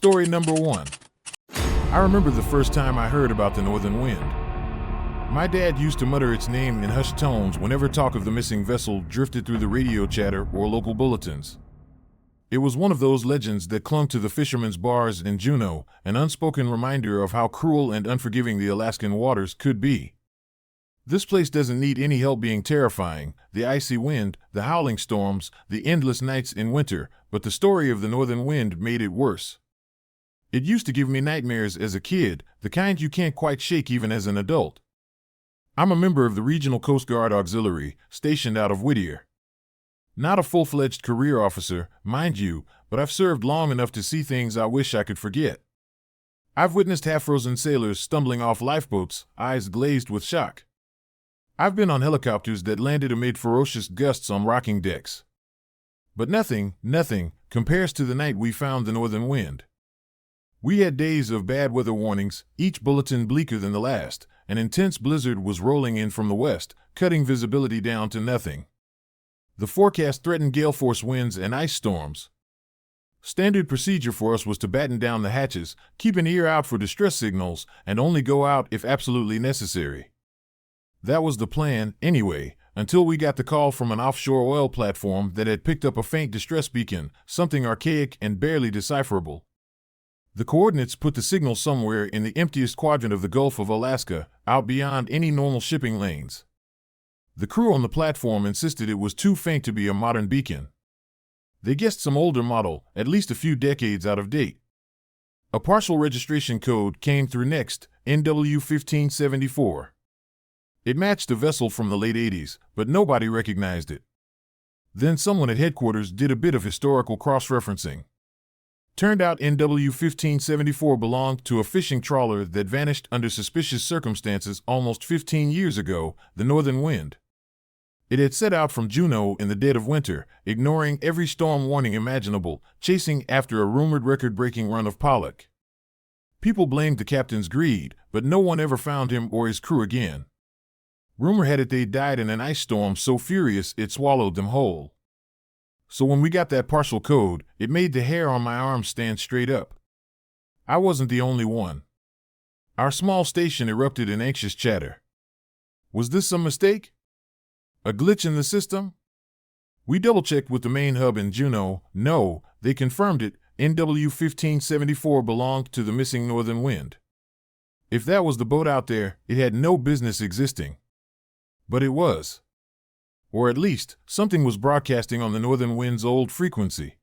Story number 1. I remember the first time I heard about the northern wind. My dad used to mutter its name in hushed tones whenever talk of the missing vessel drifted through the radio chatter or local bulletins. It was one of those legends that clung to the fishermen's bars in Juneau, an unspoken reminder of how cruel and unforgiving the Alaskan waters could be. This place doesn't need any help being terrifying, the icy wind, the howling storms, the endless nights in winter, but the story of the northern wind made it worse. It used to give me nightmares as a kid, the kind you can't quite shake even as an adult. I'm a member of the Regional Coast Guard Auxiliary, stationed out of Whittier. Not a full-fledged career officer, mind you, but I've served long enough to see things I wish I could forget. I've witnessed half-frozen sailors stumbling off lifeboats, eyes glazed with shock. I've been on helicopters that landed amid ferocious gusts on rocking decks. But nothing compares to the night we found the northern wind. We had days of bad weather warnings, each bulletin bleaker than the last. An intense blizzard was rolling in from the west, cutting visibility down to nothing. The forecast threatened gale force winds and ice storms. Standard procedure for us was to batten down the hatches, keep an ear out for distress signals, and only go out if absolutely necessary. That was the plan, anyway, until we got the call from an offshore oil platform that had picked up a faint distress beacon, something archaic and barely decipherable. The coordinates put the signal somewhere in the emptiest quadrant of the Gulf of Alaska, out beyond any normal shipping lanes. The crew on the platform insisted it was too faint to be a modern beacon. They guessed some older model, at least a few decades out of date. A partial registration code came through next, NW1574. It matched a vessel from the late 80s, but nobody recognized it. Then someone at headquarters did a bit of historical cross-referencing. Turned out NW1574 belonged to a fishing trawler that vanished under suspicious circumstances almost 15 years ago, the Northern Wind. It had set out from Juneau in the dead of winter, ignoring every storm warning imaginable, chasing after a rumored record-breaking run of pollock. People blamed the captain's greed, but no one ever found him or his crew again. Rumor had it they died in an ice storm so furious it swallowed them whole. So when we got that partial code, it made the hair on my arms stand straight up. I wasn't the only one. Our small station erupted in anxious chatter. Was this some mistake? A glitch in the system? We double-checked with the main hub in Juneau. No, they confirmed it. NW1574 belonged to the missing Northern Wind. If that was the boat out there, it had no business existing. But it was. Or at least, something was broadcasting on the Northern Wind's old frequency.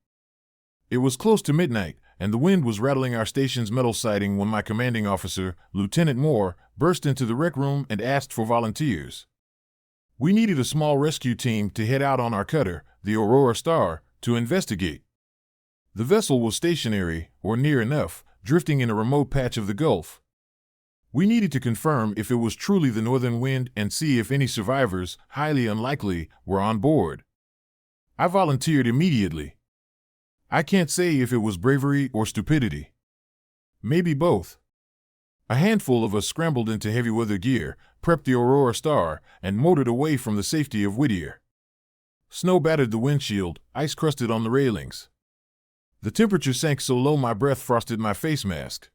It was close to midnight, and the wind was rattling our station's metal siding when my commanding officer, Lieutenant Moore, burst into the rec room and asked for volunteers. We needed a small rescue team to head out on our cutter, the Aurora Star, to investigate. The vessel was stationary, or near enough, drifting in a remote patch of the Gulf. We needed to confirm if it was truly the Northern Wind and see if any survivors, highly unlikely, were on board. I volunteered immediately. I can't say if it was bravery or stupidity. Maybe both. A handful of us scrambled into heavy weather gear, prepped the Aurora Star, and motored away from the safety of Whittier. Snow battered the windshield, ice crusted on the railings. The temperature sank so low my breath frosted my face mask.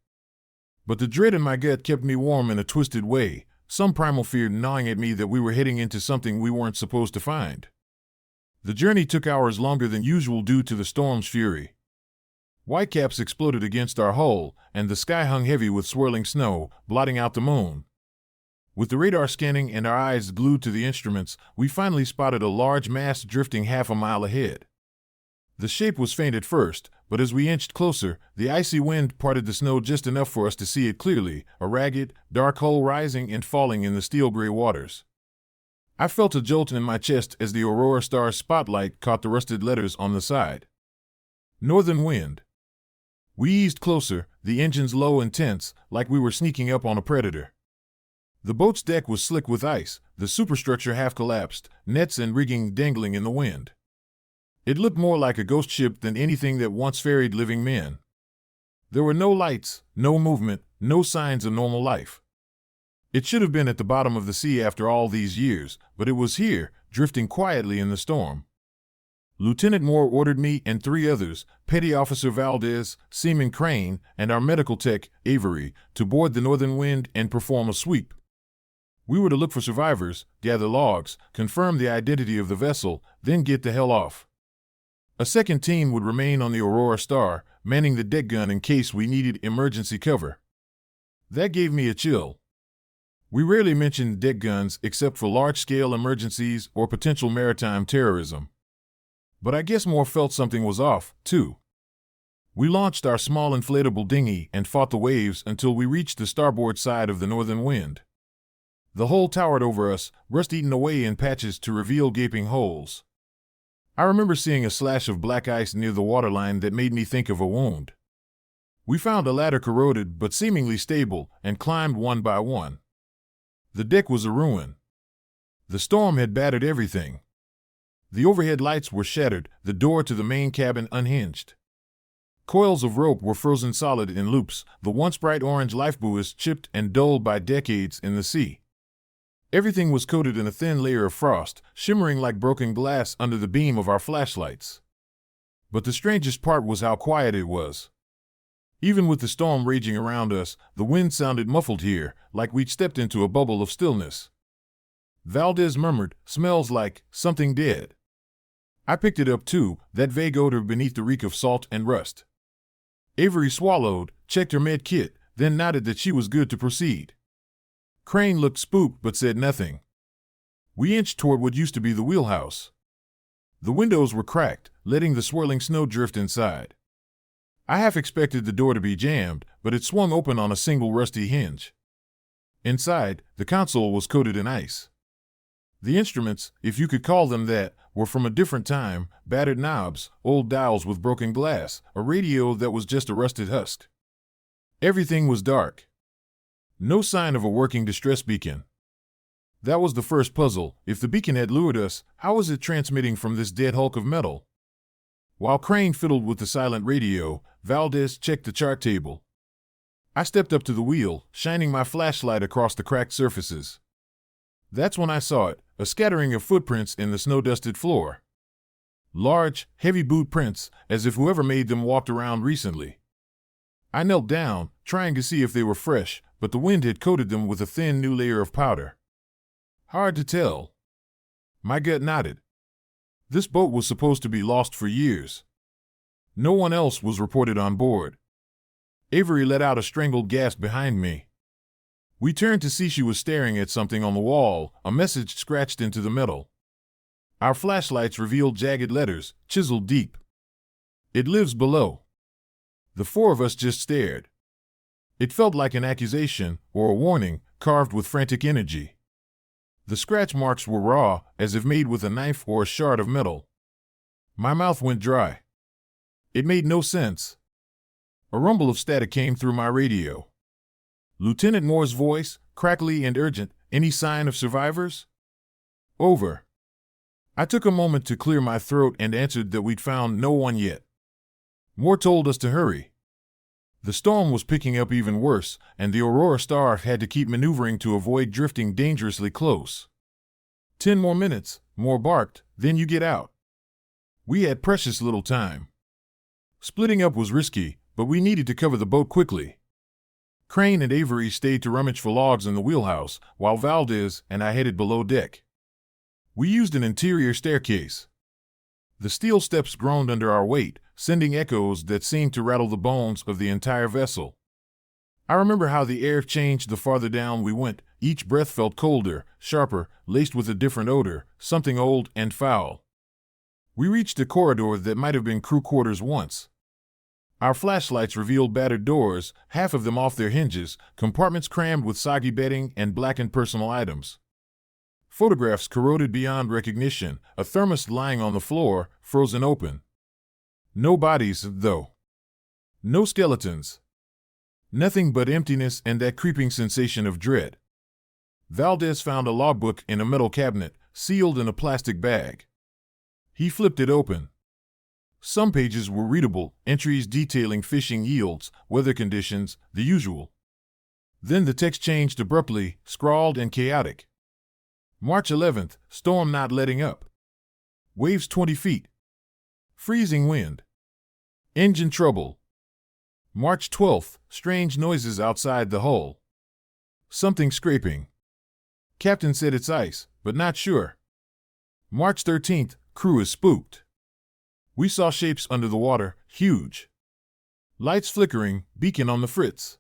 But the dread in my gut kept me warm in a twisted way, some primal fear gnawing at me that we were heading into something we weren't supposed to find. The journey took hours longer than usual due to the storm's fury. Whitecaps exploded against our hull, and the sky hung heavy with swirling snow, blotting out the moon. With the radar scanning and our eyes glued to the instruments, we finally spotted a large mass drifting half a mile ahead. The shape was faint at first, but as we inched closer, the icy wind parted the snow just enough for us to see it clearly, a ragged, dark hull rising and falling in the steel-gray waters. I felt a jolt in my chest as the Aurora Star's spotlight caught the rusted letters on the side. Northern Wind. We eased closer, the engines low and tense, like we were sneaking up on a predator. The boat's deck was slick with ice, the superstructure half collapsed, nets and rigging dangling in the wind. It looked more like a ghost ship than anything that once ferried living men. There were no lights, no movement, no signs of normal life. It should have been at the bottom of the sea after all these years, but it was here, drifting quietly in the storm. Lieutenant Moore ordered me and 3 others, Petty Officer Valdez, Seaman Crane, and our medical tech, Eerie, to board the Northern Wind and perform a sweep. We were to look for survivors, gather logs, confirm the identity of the vessel, then get the hell off. A second team would remain on the Aurora Star, manning the deck gun in case we needed emergency cover. That gave me a chill. We rarely mentioned deck guns except for large-scale emergencies or potential maritime terrorism. But I guess Moore felt something was off, too. We launched our small inflatable dinghy and fought the waves until we reached the starboard side of the Northern Wind. The hull towered over us, rust eaten away in patches to reveal gaping holes. I remember seeing a slash of black ice near the waterline that made me think of a wound. We found a ladder corroded but seemingly stable and climbed one by one. The deck was a ruin. The storm had battered everything. The overhead lights were shattered, the door to the main cabin unhinged. Coils of rope were frozen solid in loops, the once bright orange lifebuoys chipped and dulled by decades in the sea. Everything was coated in a thin layer of frost, shimmering like broken glass under the beam of our flashlights. But the strangest part was how quiet it was. Even with the storm raging around us, the wind sounded muffled here, like we'd stepped into a bubble of stillness. Valdez murmured, "Smells like something dead." I picked it up too, that vague odor beneath the reek of salt and rust. Eerie swallowed, checked her med kit, then nodded that she was good to proceed. Crane looked spooked but said nothing. We inched toward what used to be the wheelhouse. The windows were cracked, letting the swirling snow drift inside. I half expected the door to be jammed, but it swung open on a single rusty hinge. Inside, the console was coated in ice. The instruments, if you could call them that, were from a different time, battered knobs, old dials with broken glass, a radio that was just a rusted husk. Everything was dark. No sign of a working distress beacon. That was the first puzzle. If the beacon had lured us, how was it transmitting from this dead hulk of metal? While Crane fiddled with the silent radio, Valdez checked the chart table. I stepped up to the wheel, shining my flashlight across the cracked surfaces. That's when I saw it, a scattering of footprints in the snow-dusted floor. Large, heavy boot prints, as if whoever made them walked around recently. I knelt down, trying to see if they were fresh, but the wind had coated them with a thin new layer of powder. Hard to tell. My gut nodded. This boat was supposed to be lost for years. No one else was reported on board. Eerie let out a strangled gasp behind me. We turned to see she was staring at something on the wall, a message scratched into the metal. Our flashlights revealed jagged letters, chiseled deep. "It lives below." The 4 of us just stared. It felt like an accusation, or a warning, carved with frantic energy. The scratch marks were raw, as if made with a knife or a shard of metal. My mouth went dry. It made no sense. A rumble of static came through my radio. Lieutenant Moore's voice, crackly and urgent, "Any sign of survivors?" Over. I took a moment to clear my throat and answered that we'd found no one yet. Moore told us to hurry. The storm was picking up even worse, and the Aurora Star had to keep maneuvering to avoid drifting dangerously close. 10 more minutes, Moore barked, then you get out. We had precious little time. Splitting up was risky, but we needed to cover the boat quickly. Crane and Eerie stayed to rummage for logs in the wheelhouse, while Valdez and I headed below deck. We used an interior staircase. The steel steps groaned under our weight, sending echoes that seemed to rattle the bones of the entire vessel. I remember how the air changed the farther down we went. Each breath felt colder, sharper, laced with a different odor, something old and foul. We reached a corridor that might have been crew quarters once. Our flashlights revealed battered doors, half of them off their hinges, compartments crammed with soggy bedding and blackened personal items. Photographs corroded beyond recognition, a thermos lying on the floor, frozen open. No bodies, though. No skeletons. Nothing but emptiness and that creeping sensation of dread. Valdez found a logbook in a metal cabinet, sealed in a plastic bag. He flipped it open. Some pages were readable, entries detailing fishing yields, weather conditions, the usual. Then the text changed abruptly, scrawled and chaotic. March 11th, storm not letting up. Waves 20 feet. Freezing wind. Engine trouble. March 12th, strange noises outside the hull. Something scraping. Captain said it's ice, but not sure. March 13th, crew is spooked. We saw shapes under the water, huge. Lights flickering, beacon on the fritz.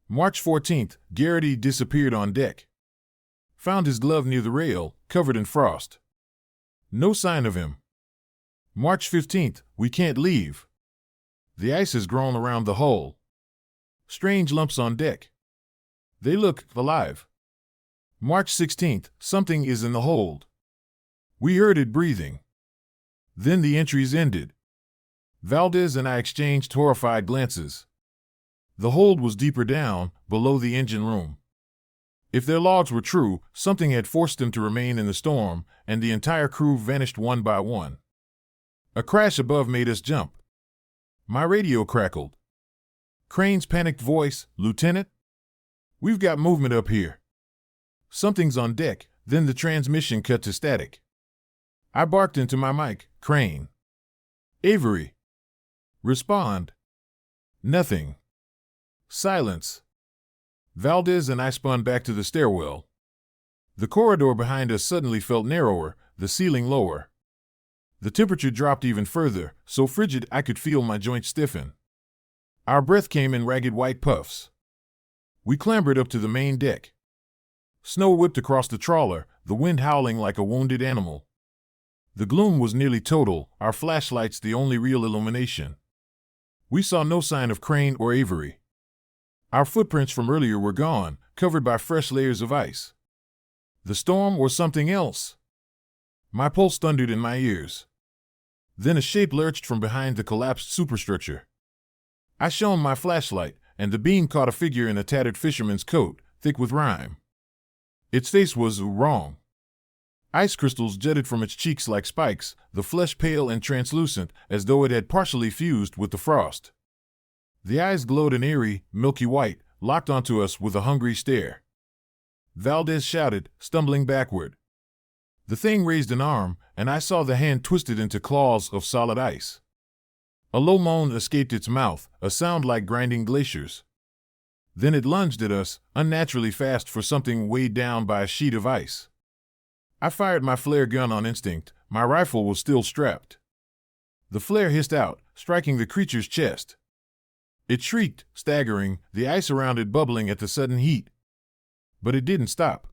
March 14th, Garrity disappeared on deck. Found his glove near the rail, covered in frost. No sign of him. March 15th, we can't leave. The ice has grown around the hull. Strange lumps on deck. They look alive. March 16th, something is in the hold. We heard it breathing. Then the entries ended. Valdez and I exchanged horrified glances. The hold was deeper down, below the engine room. If their logs were true, something had forced them to remain in the storm, and the entire crew vanished one by one. A crash above made us jump. My radio crackled. Crane's panicked voice, "Lieutenant? We've got movement up here. Something's on deck." Then the transmission cut to static. I barked into my mic, "Crane. Avery. Respond." Nothing. Silence. Valdez and I spun back to the stairwell. The corridor behind us suddenly felt narrower, the ceiling lower. The temperature dropped even further, so frigid I could feel my joints stiffen. Our breath came in ragged white puffs. We clambered up to the main deck. Snow whipped across the trawler, the wind howling like a wounded animal. The gloom was nearly total, our flashlights the only real illumination. We saw no sign of Crane or Avery. Our footprints from earlier were gone, covered by fresh layers of ice. The storm or something else? My pulse thundered in my ears. Then a shape lurched from behind the collapsed superstructure. I shone my flashlight, and the beam caught a figure in a tattered fisherman's coat, thick with rime. Its face was wrong. Ice crystals jutted from its cheeks like spikes, the flesh pale and translucent, as though it had partially fused with the frost. The eyes glowed an eerie, milky white, locked onto us with a hungry stare. Valdez shouted, stumbling backward. The thing raised an arm, and I saw the hand twisted into claws of solid ice. A low moan escaped its mouth, a sound like grinding glaciers. Then it lunged at us, unnaturally fast for something weighed down by a sheet of ice. I fired my flare gun on instinct, my rifle was still strapped. The flare hissed out, striking the creature's chest. It shrieked, staggering, the ice around it bubbling at the sudden heat. But it didn't stop.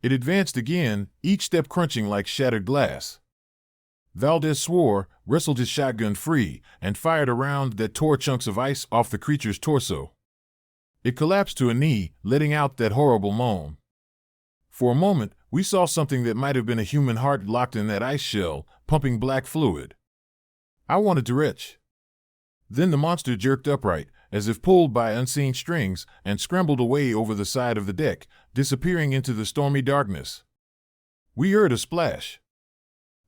It advanced again, each step crunching like shattered glass. Valdez swore, wrestled his shotgun free, and fired a round that tore chunks of ice off the creature's torso. It collapsed to a knee, letting out that horrible moan. For a moment, we saw something that might have been a human heart locked in that ice shell, pumping black fluid. I wanted to retch. Then the monster jerked upright, as if pulled by unseen strings, and scrambled away over the side of the deck, disappearing into the stormy darkness. We heard a splash.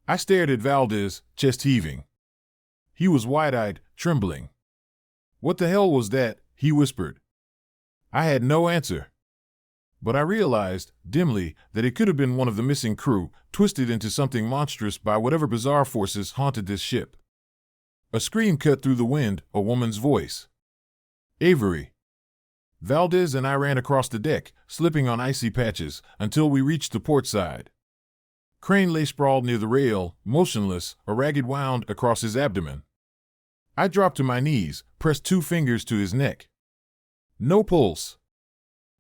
I stared at Valdez, chest heaving. He was wide-eyed, trembling. "What the hell was that?" he whispered. I had no answer. But I realized, dimly, that it could have been one of the missing crew, twisted into something monstrous by whatever bizarre forces haunted this ship. A scream cut through the wind, a woman's voice. "Avery." Valdez and I ran across the deck, slipping on icy patches, until we reached the port side. Crane lay sprawled near the rail, motionless, a ragged wound across his abdomen. I dropped to my knees, pressed 2 fingers to his neck. No pulse.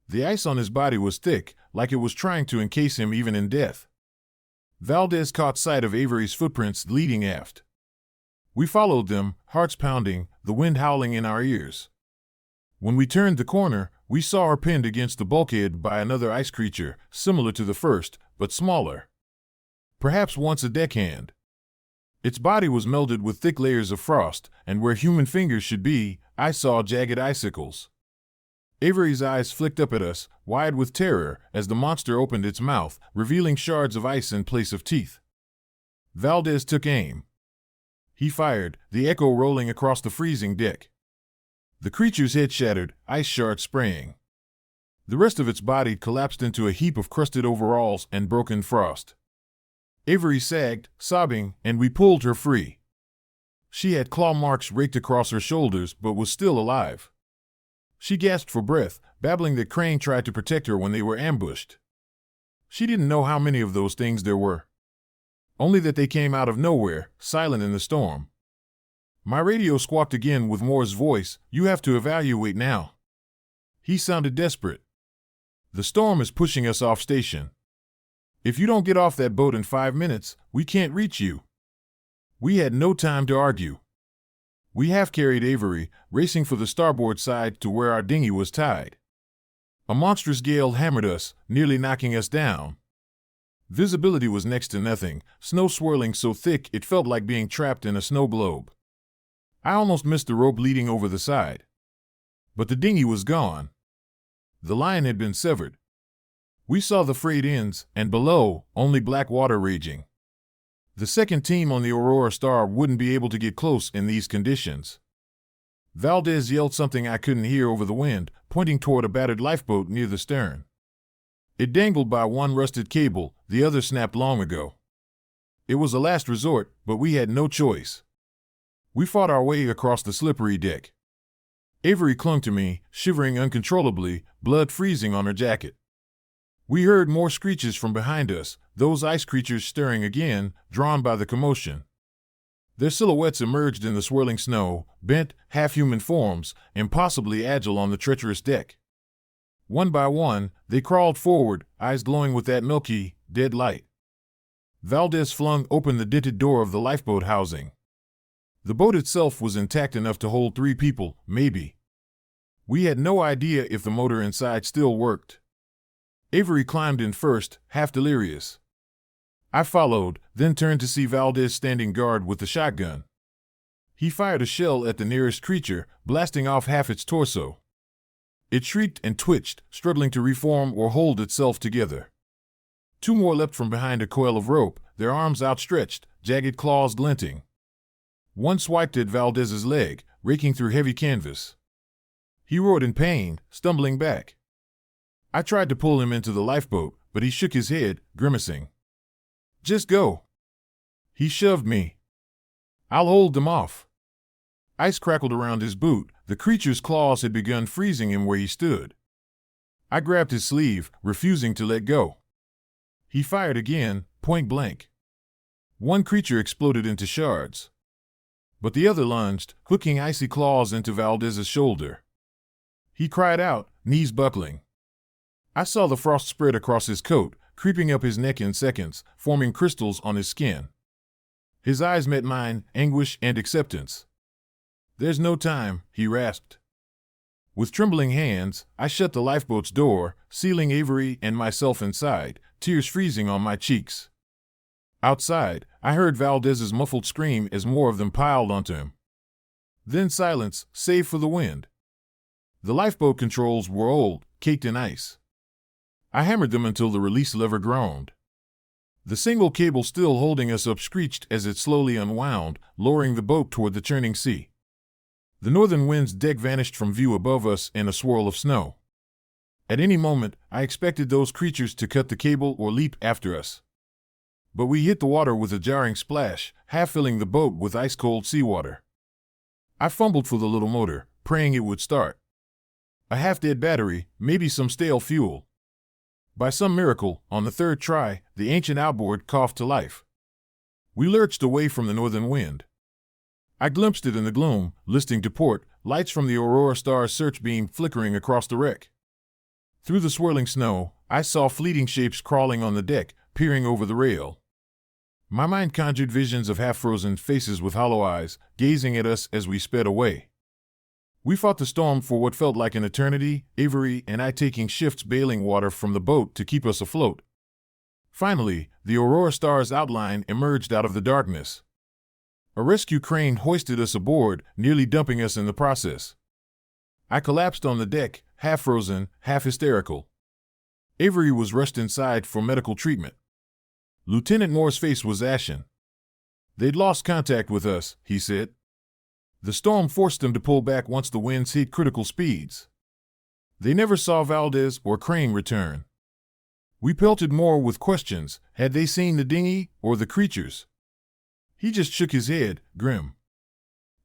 The ice on his body was thick, like it was trying to encase him even in death. Valdez caught sight of Avery's footprints leading aft. We followed them, hearts pounding, the wind howling in our ears. When we turned the corner, we saw her pinned against the bulkhead by another ice creature, similar to the first, but smaller. Perhaps once a deckhand. Its body was melded with thick layers of frost, and where human fingers should be, I saw jagged icicles. Avery's eyes flicked up at us, wide with terror, as the monster opened its mouth, revealing shards of ice in place of teeth. Valdez took aim. He fired, the echo rolling across the freezing deck. The creature's head shattered, ice shards spraying. The rest of its body collapsed into a heap of crusted overalls and broken frost. Avery sagged, sobbing, and we pulled her free. She had claw marks raked across her shoulders but was still alive. She gasped for breath, babbling that Crane tried to protect her when they were ambushed. She didn't know how many of those things there were. Only that they came out of nowhere, silent in the storm. My radio squawked again with Moore's voice, "You have to evaluate now." He sounded desperate. "The storm is pushing us off station. If you don't get off that boat in 5 minutes, we can't reach you." We had no time to argue. We half-carried Avery, racing for the starboard side to where our dinghy was tied. A monstrous gale hammered us, nearly knocking us down. Visibility was next to nothing, snow swirling so thick it felt like being trapped in a snow globe. I almost missed the rope leading over the side. But the dinghy was gone. The line had been severed. We saw the frayed ends, and below, only black water raging. The second team on the Aurora Star wouldn't be able to get close in these conditions. Valdez yelled something I couldn't hear over the wind, pointing toward a battered lifeboat near the stern. It dangled by one rusted cable, the other snapped long ago. It was a last resort, but we had no choice. We fought our way across the slippery deck. Avery clung to me, shivering uncontrollably, blood freezing on her jacket. We heard more screeches from behind us, those ice creatures stirring again, drawn by the commotion. Their silhouettes emerged in the swirling snow, bent, half-human forms, impossibly agile on the treacherous deck. One by one, they crawled forward, eyes glowing with that milky, dead light. Valdez flung open the dented door of the lifeboat housing. The boat itself was intact enough to hold 3 people, maybe. We had no idea if the motor inside still worked. Avery climbed in first, half delirious. I followed, then turned to see Valdez standing guard with the shotgun. He fired a shell at the nearest creature, blasting off half its torso. It shrieked and twitched, struggling to reform or hold itself together. 2 more leapt from behind a coil of rope, their arms outstretched, jagged claws glinting. One swiped at Valdez's leg, raking through heavy canvas. He roared in pain, stumbling back. I tried to pull him into the lifeboat, but he shook his head, grimacing. "Just go." He shoved me. "I'll hold them off." Ice crackled around his boot. The creature's claws had begun freezing him where he stood. I grabbed his sleeve, refusing to let go. He fired again, point blank. One creature exploded into shards. But the other lunged, hooking icy claws into Valdez's shoulder. He cried out, knees buckling. I saw the frost spread across his coat, creeping up his neck in seconds, forming crystals on his skin. His eyes met mine, anguish and acceptance. "There's no time," he rasped. With trembling hands, I shut the lifeboat's door, sealing Avery and myself inside, tears freezing on my cheeks. Outside, I heard Valdez's muffled scream as more of them piled onto him. Then silence, save for the wind. The lifeboat controls were old, caked in ice. I hammered them until the release lever groaned. The single cable still holding us up screeched as it slowly unwound, lowering the boat toward the churning sea. The northern wind's deck vanished from view above us in a swirl of snow. At any moment, I expected those creatures to cut the cable or leap after us. But we hit the water with a jarring splash, half filling the boat with ice-cold seawater. I fumbled for the little motor, praying it would start. A half-dead battery, maybe some stale fuel. By some miracle, on the 3rd try, the ancient outboard coughed to life. We lurched away from the northern wind. I glimpsed it in the gloom, listing to port, lights from the Aurora Star's search beam flickering across the wreck. Through the swirling snow, I saw fleeting shapes crawling on the deck, peering over the rail. My mind conjured visions of half-frozen faces with hollow eyes, gazing at us as we sped away. We fought the storm for what felt like an eternity, Avery and I taking shifts bailing water from the boat to keep us afloat. Finally, the Aurora Star's outline emerged out of the darkness. A rescue crane hoisted us aboard, nearly dumping us in the process. I collapsed on the deck, half-frozen, half-hysterical. Avery was rushed inside for medical treatment. Lieutenant Moore's face was ashen. "They'd lost contact with us," he said. "The storm forced them to pull back once the winds hit critical speeds. They never saw Valdez or Crane return." We pelted Moore with questions. Had they seen the dinghy or the creatures? He just shook his head, grim.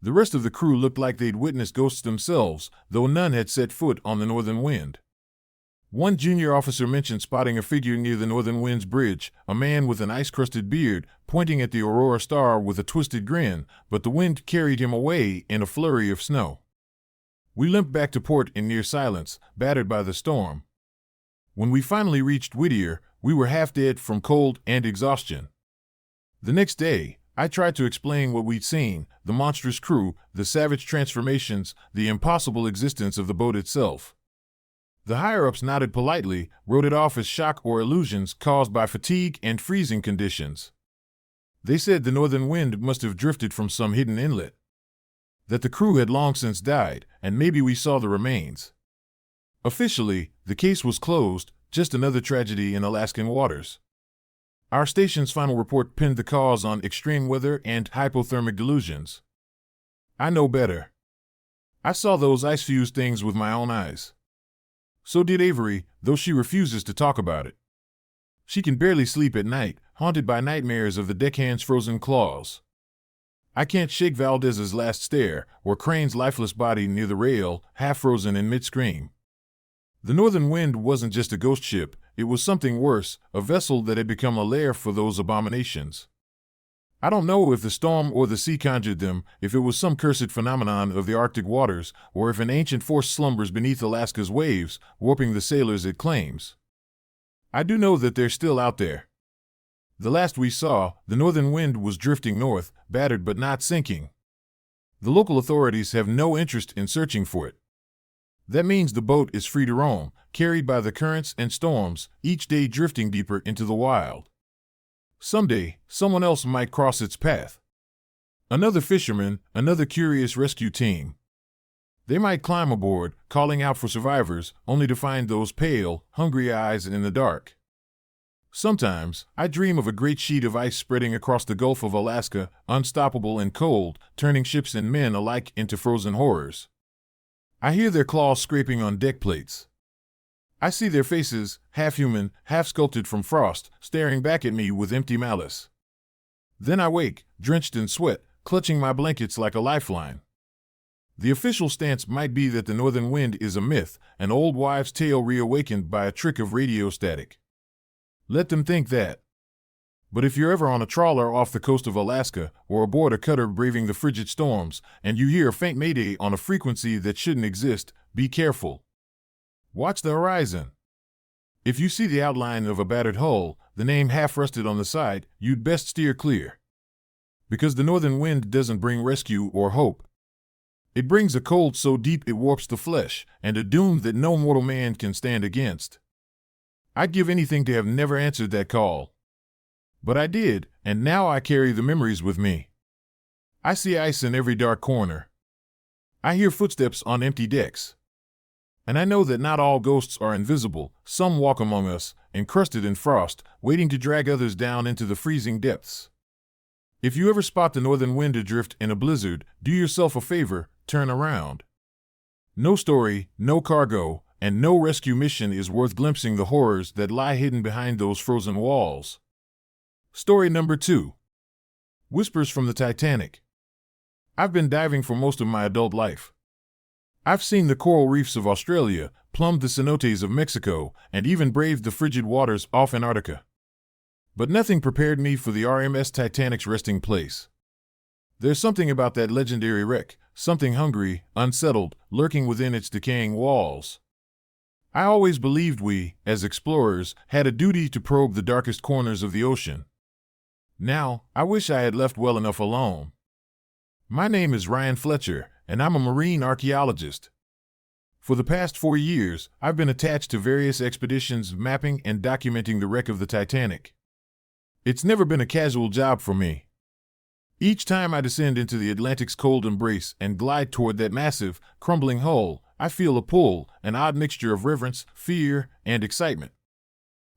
The rest of the crew looked like they'd witnessed ghosts themselves, though none had set foot on the Northern Wind. One junior officer mentioned spotting a figure near the Northern Wind's bridge, a man with an ice-crusted beard, pointing at the Aurora Star with a twisted grin, but the wind carried him away in a flurry of snow. We limped back to port in near silence, battered by the storm. When we finally reached Whittier, we were half dead from cold and exhaustion. The next day, I tried to explain what we'd seen, the monstrous crew, the savage transformations, the impossible existence of the boat itself. The higher-ups nodded politely, wrote it off as shock or illusions caused by fatigue and freezing conditions. They said the Northern Wind must have drifted from some hidden inlet, that the crew had long since died, and maybe we saw the remains. Officially, the case was closed, just another tragedy in Alaskan waters. Our station's final report pinned the cause on extreme weather and hypothermic delusions. I know better. I saw those ice-fused things with my own eyes. So did Avery, though she refuses to talk about it. She can barely sleep at night, haunted by nightmares of the deckhand's frozen claws. I can't shake Valdez's last stare, or Crane's lifeless body near the rail, half-frozen in mid-scream. The Northern Wind wasn't just a ghost ship, it was something worse, a vessel that had become a lair for those abominations. I don't know if the storm or the sea conjured them, if it was some cursed phenomenon of the Arctic waters, or if an ancient force slumbers beneath Alaska's waves, warping the sailors it claims. I do know that they're still out there. The last we saw, the Northern Wind was drifting north, battered but not sinking. The local authorities have no interest in searching for it. That means the boat is free to roam, carried by the currents and storms, each day drifting deeper into the wild. Someday, someone else might cross its path. Another fisherman, another curious rescue team. They might climb aboard, calling out for survivors, only to find those pale, hungry eyes in the dark. Sometimes, I dream of a great sheet of ice spreading across the Gulf of Alaska, unstoppable and cold, turning ships and men alike into frozen horrors. I hear their claws scraping on deck plates. I see their faces, half human, half sculpted from frost, staring back at me with empty malice. Then I wake, drenched in sweat, clutching my blankets like a lifeline. The official stance might be that the Northern Wind is a myth, an old wives' tale reawakened by a trick of radio static. Let them think that. But if you're ever on a trawler off the coast of Alaska, or aboard a cutter braving the frigid storms, and you hear a faint mayday on a frequency that shouldn't exist, be careful. Watch the horizon. If you see the outline of a battered hull, the name half-rusted on the side, you'd best steer clear. Because the Northern Wind doesn't bring rescue or hope. It brings a cold so deep it warps the flesh, and a doom that no mortal man can stand against. I'd give anything to have never answered that call. But I did, and now I carry the memories with me. I see ice in every dark corner. I hear footsteps on empty decks. And I know that not all ghosts are invisible, some walk among us, encrusted in frost, waiting to drag others down into the freezing depths. If you ever spot the Northern Wind adrift in a blizzard, do yourself a favor, turn around. No story, no cargo, and no rescue mission is worth glimpsing the horrors that lie hidden behind those frozen walls. Story number 2. Whispers from the Titanic. I've been diving for most of my adult life. I've seen the coral reefs of Australia, plumbed the cenotes of Mexico, and even braved the frigid waters off Antarctica. But nothing prepared me for the RMS Titanic's resting place. There's something about that legendary wreck, something hungry, unsettled, lurking within its decaying walls. I always believed we, as explorers, had a duty to probe the darkest corners of the ocean. Now, I wish I had left well enough alone. My name is Ryan Fletcher, and I'm a marine archaeologist. For the past 4 years, I've been attached to various expeditions mapping and documenting the wreck of the Titanic. It's never been a casual job for me. Each time I descend into the Atlantic's cold embrace and glide toward that massive, crumbling hull, I feel a pull, an odd mixture of reverence, fear, and excitement.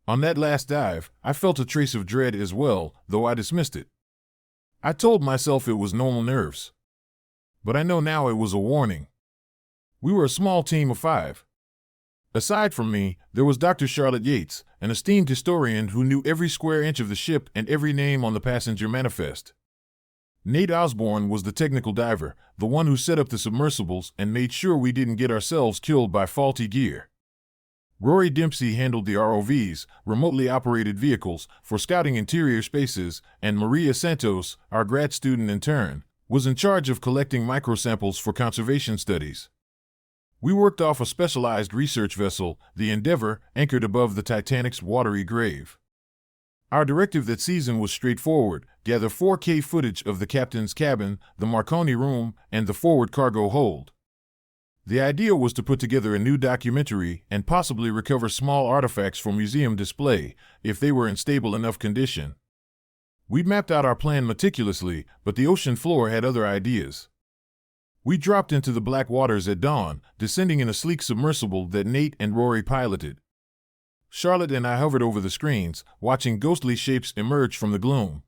On that last dive, I felt a trace of dread as well, though I dismissed it. I told myself it was normal nerves. But I know now it was a warning. We were a small team of 5. Aside from me, there was Dr. Charlotte Yates, an esteemed historian who knew every square inch of the ship and every name on the passenger manifest. Nate Osborne was the technical diver, the one who set up the submersibles and made sure we didn't get ourselves killed by faulty gear. Rory Dempsey handled the ROVs, remotely operated vehicles, for scouting interior spaces, and Maria Santos, our grad student intern, was in charge of collecting microsamples for conservation studies. We worked off a specialized research vessel, the Endeavour, anchored above the Titanic's watery grave. Our directive that season was straightforward: gather 4K footage of the captain's cabin, the Marconi room, and the forward cargo hold. The idea was to put together a new documentary and possibly recover small artifacts for museum display, if they were in stable enough condition. We'd mapped out our plan meticulously, but the ocean floor had other ideas. We dropped into the black waters at dawn, descending in a sleek submersible that Nate and Rory piloted. Charlotte and I hovered over the screens, watching ghostly shapes emerge from the gloom.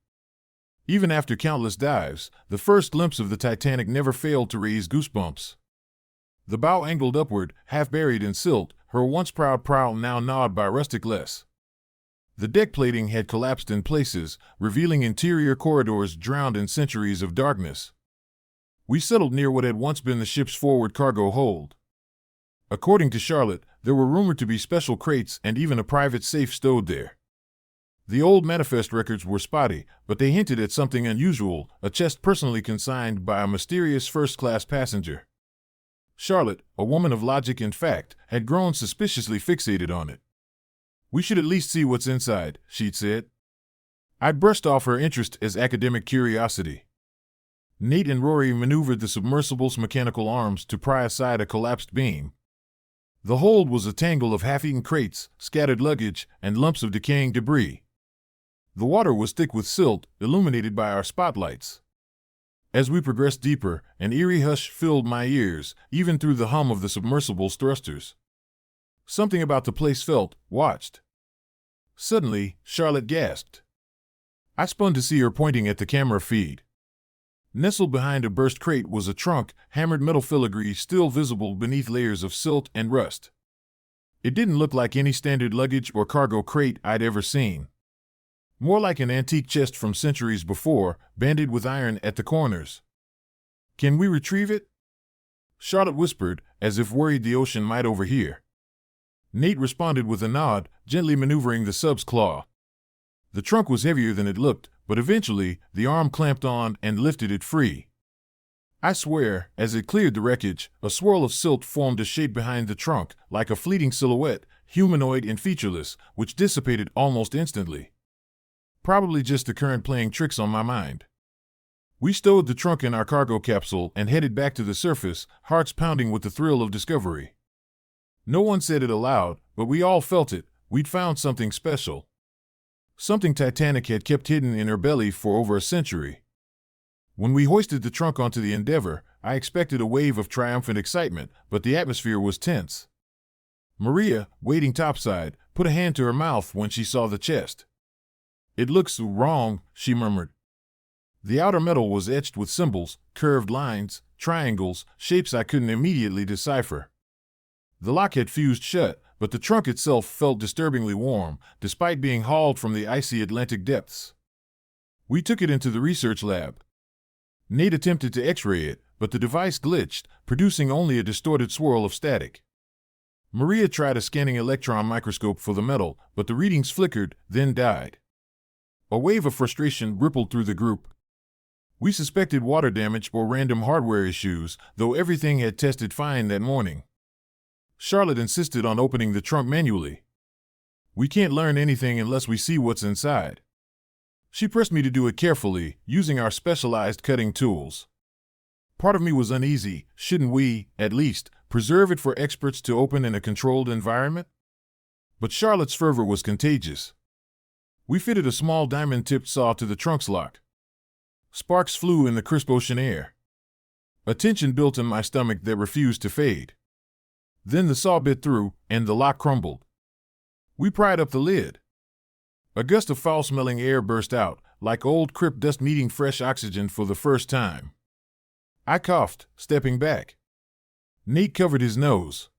Even after countless dives, the first glimpse of the Titanic never failed to raise goosebumps. The bow angled upward, half buried in silt, her once proud prow now gnawed by rustic less. The deck plating had collapsed in places, revealing interior corridors drowned in centuries of darkness. We settled near what had once been the ship's forward cargo hold. According to Charlotte, there were rumored to be special crates and even a private safe stowed there. The old manifest records were spotty, but they hinted at something unusual, a chest personally consigned by a mysterious first-class passenger. Charlotte, a woman of logic and fact, had grown suspiciously fixated on it. "We should at least see what's inside," she'd said. I'd brushed off her interest as academic curiosity. Nate and Rory maneuvered the submersible's mechanical arms to pry aside a collapsed beam. The hold was a tangle of half-eaten crates, scattered luggage, and lumps of decaying debris. The water was thick with silt, illuminated by our spotlights. As we progressed deeper, an eerie hush filled my ears, even through the hum of the submersible's thrusters. Something about the place felt watched. Suddenly, Charlotte gasped. I spun to see her pointing at the camera feed. Nestled behind a burst crate was a trunk, hammered metal filigree still visible beneath layers of silt and rust. It didn't look like any standard luggage or cargo crate I'd ever seen. More like an antique chest from centuries before, banded with iron at the corners. "Can we retrieve it?" Charlotte whispered, as if worried the ocean might overhear. Nate responded with a nod, gently maneuvering the sub's claw. The trunk was heavier than it looked, but eventually, the arm clamped on and lifted it free. I swear, as it cleared the wreckage, a swirl of silt formed a shape behind the trunk, like a fleeting silhouette, humanoid and featureless, which dissipated almost instantly. Probably just the current playing tricks on my mind. We stowed the trunk in our cargo capsule and headed back to the surface, hearts pounding with the thrill of discovery. No one said it aloud, but we all felt it. We'd found something special. Something Titanic had kept hidden in her belly for over a century. When we hoisted the trunk onto the Endeavour, I expected a wave of triumphant excitement, but the atmosphere was tense. Maria, waiting topside, put a hand to her mouth when she saw the chest. "It looks wrong," she murmured. The outer metal was etched with symbols, curved lines, triangles, shapes I couldn't immediately decipher. The lock had fused shut, but the trunk itself felt disturbingly warm, despite being hauled from the icy Atlantic depths. We took it into the research lab. Nate attempted to x-ray it, but the device glitched, producing only a distorted swirl of static. Maria tried a scanning electron microscope for the metal, but the readings flickered, then died. A wave of frustration rippled through the group. We suspected water damage or random hardware issues, though everything had tested fine that morning. Charlotte insisted on opening the trunk manually. "We can't learn anything unless we see what's inside." She pressed me to do it carefully, using our specialized cutting tools. Part of me was uneasy. Shouldn't we, at least, preserve it for experts to open in a controlled environment? But Charlotte's fervor was contagious. We fitted a small diamond-tipped saw to the trunk's lock. Sparks flew in the crisp ocean air. A tension built in my stomach that refused to fade. Then the saw bit through, and the lock crumbled. We pried up the lid. A gust of foul-smelling air burst out, like old crypt dust meeting fresh oxygen for the first time. I coughed, stepping back. Nate covered his nose.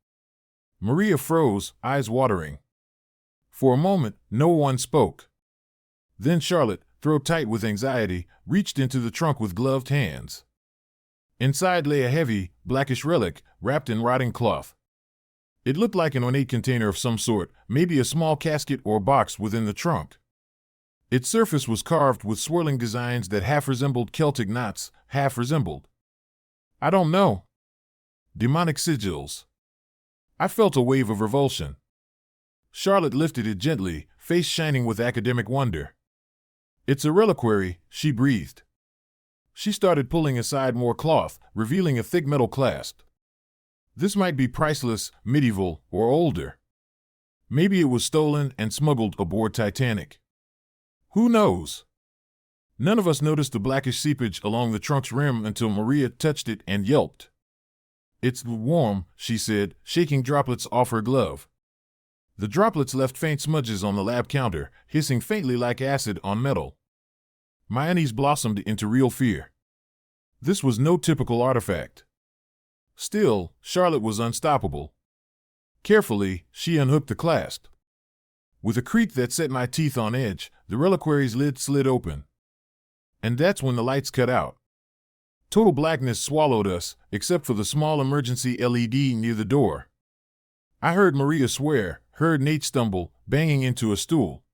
Maria froze, eyes watering. For a moment, no one spoke. Then Charlotte, throat tight with anxiety, reached into the trunk with gloved hands. Inside lay a heavy, blackish relic, wrapped in rotting cloth. It looked like an ornate container of some sort, maybe a small casket or box within the trunk. Its surface was carved with swirling designs that half resembled Celtic knots, half resembled, I don't know, demonic sigils. I felt a wave of revulsion. Charlotte lifted it gently, face shining with academic wonder. It's a reliquary, she breathed. She started pulling aside more cloth, revealing a thick metal clasp. This might be priceless, medieval, or older. Maybe it was stolen and smuggled aboard Titanic. Who knows? None of us noticed the blackish seepage along the trunk's rim until Maria touched it and yelped. It's warm, she said, shaking droplets off her glove. The droplets left faint smudges on the lab counter, hissing faintly like acid on metal. My unease blossomed into real fear. This was no typical artifact. Still, Charlotte was unstoppable. Carefully, she unhooked the clasp. With a creak that set my teeth on edge, the reliquary's lid slid open. And that's when the lights cut out. Total blackness swallowed us, except for the small emergency LED near the door. I heard Maria swear, heard Nate stumble, banging into a stool.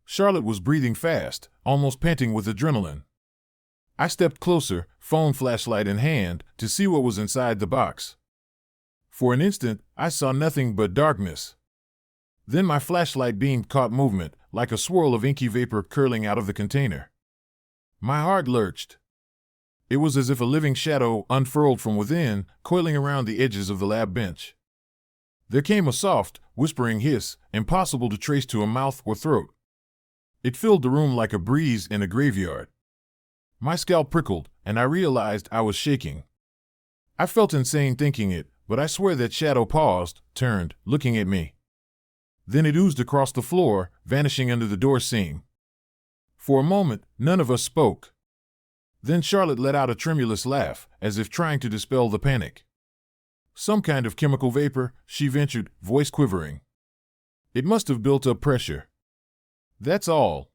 Charlotte was breathing fast, almost panting with adrenaline. I stepped closer, phone flashlight in hand, to see what was inside the box. For an instant, I saw nothing but darkness. Then my flashlight beam caught movement, like a swirl of inky vapor curling out of the container. My heart lurched. It was as if a living shadow unfurled from within, coiling around the edges of the lab bench. There came a soft, whispering hiss, impossible to trace to a mouth or throat. It filled the room like a breeze in a graveyard. My scalp prickled, and I realized I was shaking. I felt insane thinking it, but I swear that shadow paused, turned, looking at me. Then it oozed across the floor, vanishing under the door seam. For a moment, none of us spoke. Then Charlotte let out a tremulous laugh, as if trying to dispel the panic. Some kind of chemical vapor, she ventured, voice quivering. It must have built up pressure. That's all.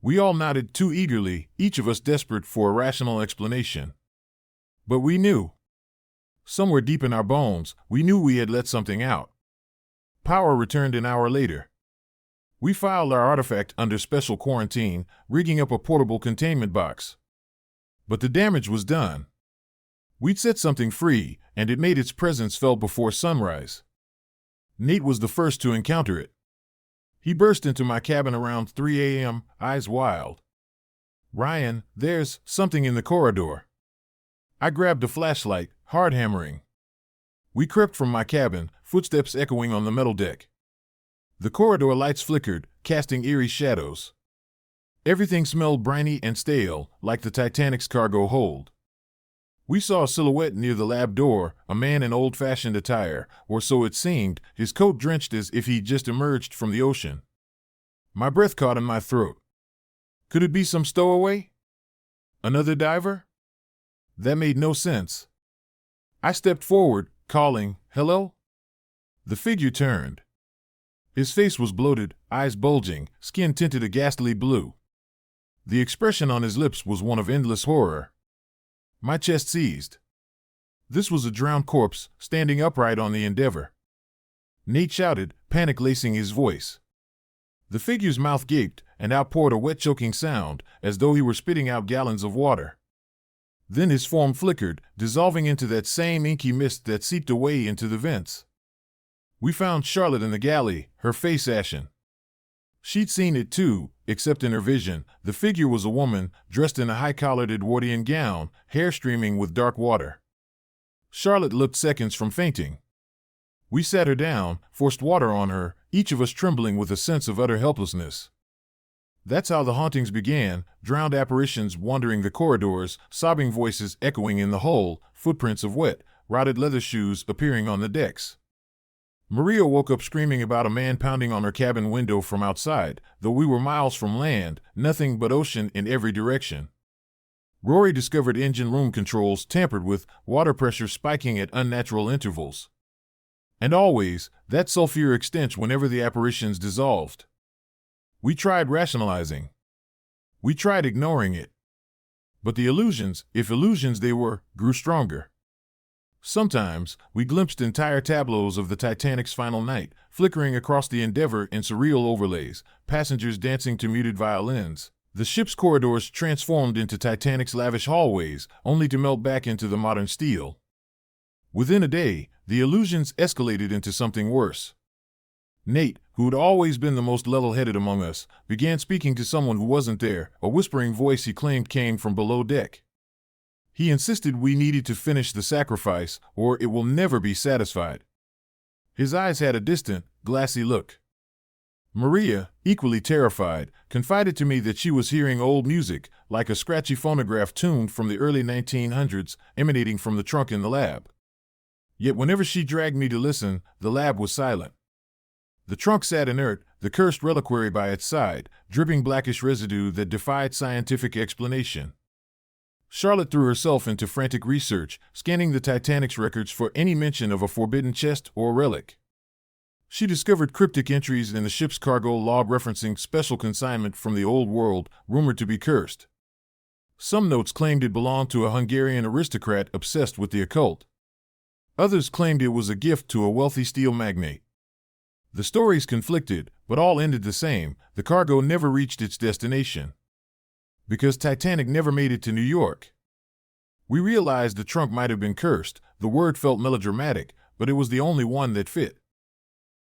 We all nodded too eagerly, each of us desperate for a rational explanation. But we knew. Somewhere deep in our bones, we knew we had let something out. Power returned an hour later. We filed our artifact under special quarantine, rigging up a portable containment box. But the damage was done. We'd set something free, and it made its presence felt before sunrise. Nate was the first to encounter it. He burst into my cabin around 3 a.m., eyes wild. "Ryan, there's something in the corridor." I grabbed a flashlight, hard hammering. We crept from my cabin, footsteps echoing on the metal deck. The corridor lights flickered, casting eerie shadows. Everything smelled briny and stale, like the Titanic's cargo hold. We saw a silhouette near the lab door, a man in old-fashioned attire, or so it seemed, his coat drenched as if he'd just emerged from the ocean. My breath caught in my throat. Could it be some stowaway? Another diver? That made no sense. I stepped forward, calling, "Hello?" The figure turned. His face was bloated, eyes bulging, skin tinted a ghastly blue. The expression on his lips was one of endless horror. My chest seized. This was a drowned corpse, standing upright on the Endeavor. Nate shouted, panic lacing his voice. The figure's mouth gaped, and out poured a wet choking sound, as though he were spitting out gallons of water. Then his form flickered, dissolving into that same inky mist that seeped away into the vents. We found Charlotte in the galley, her face ashen. She'd seen it too, except in her vision, the figure was a woman, dressed in a high-collared Edwardian gown, hair streaming with dark water. Charlotte looked seconds from fainting. We sat her down, forced water on her, each of us trembling with a sense of utter helplessness. That's how the hauntings began, drowned apparitions wandering the corridors, sobbing voices echoing in the hull, footprints of wet, rotted leather shoes appearing on the decks. Maria woke up screaming about a man pounding on her cabin window from outside, though we were miles from land, nothing but ocean in every direction. Rory discovered engine room controls tampered with, water pressure spiking at unnatural intervals. And always, that sulfuric stench whenever the apparitions dissolved. We tried rationalizing. We tried ignoring it. But the illusions, if illusions they were, grew stronger. Sometimes, we glimpsed entire tableaus of the Titanic's final night, flickering across the Endeavour in surreal overlays, passengers dancing to muted violins, the ship's corridors transformed into Titanic's lavish hallways, only to melt back into the modern steel. Within a day, the illusions escalated into something worse. Nate, who'd always been the most level-headed among us, began speaking to someone who wasn't there, a whispering voice he claimed came from below deck. He insisted we needed to finish the sacrifice, or it will never be satisfied. His eyes had a distant, glassy look. Maria, equally terrified, confided to me that she was hearing old music, like a scratchy phonograph tuned from the early 1900s, emanating from the trunk in the lab. Yet whenever she dragged me to listen, the lab was silent. The trunk sat inert, the cursed reliquary by its side, dripping blackish residue that defied scientific explanation. Charlotte threw herself into frantic research, scanning the Titanic's records for any mention of a forbidden chest or relic. She discovered cryptic entries in the ship's cargo log referencing special consignment from the old world, rumored to be cursed. Some notes claimed it belonged to a Hungarian aristocrat obsessed with the occult. Others claimed it was a gift to a wealthy steel magnate. The stories conflicted, but all ended the same: the cargo never reached its destination. Because Titanic never made it to New York. We realized the trunk might have been cursed. The word felt melodramatic, but it was the only one that fit.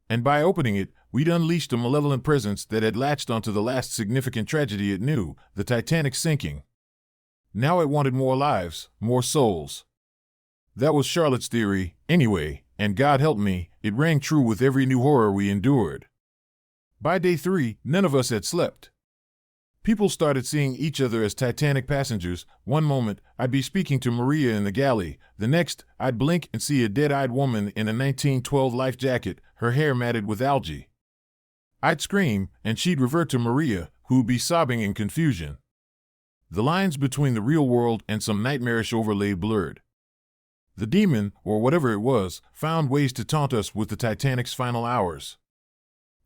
And by opening it, we'd unleashed a malevolent presence that had latched onto the last significant tragedy it knew, the Titanic sinking. Now it wanted more lives, more souls. That was Charlotte's theory, anyway, and God help me, it rang true with every new horror we endured. By day 3, none of us had slept. People started seeing each other as Titanic passengers. One moment, I'd be speaking to Maria in the galley. The next, I'd blink and see a dead-eyed woman in a 1912 life jacket, her hair matted with algae. I'd scream, and she'd revert to Maria, who'd be sobbing in confusion. The lines between the real world and some nightmarish overlay blurred. The demon, or whatever it was, found ways to taunt us with the Titanic's final hours.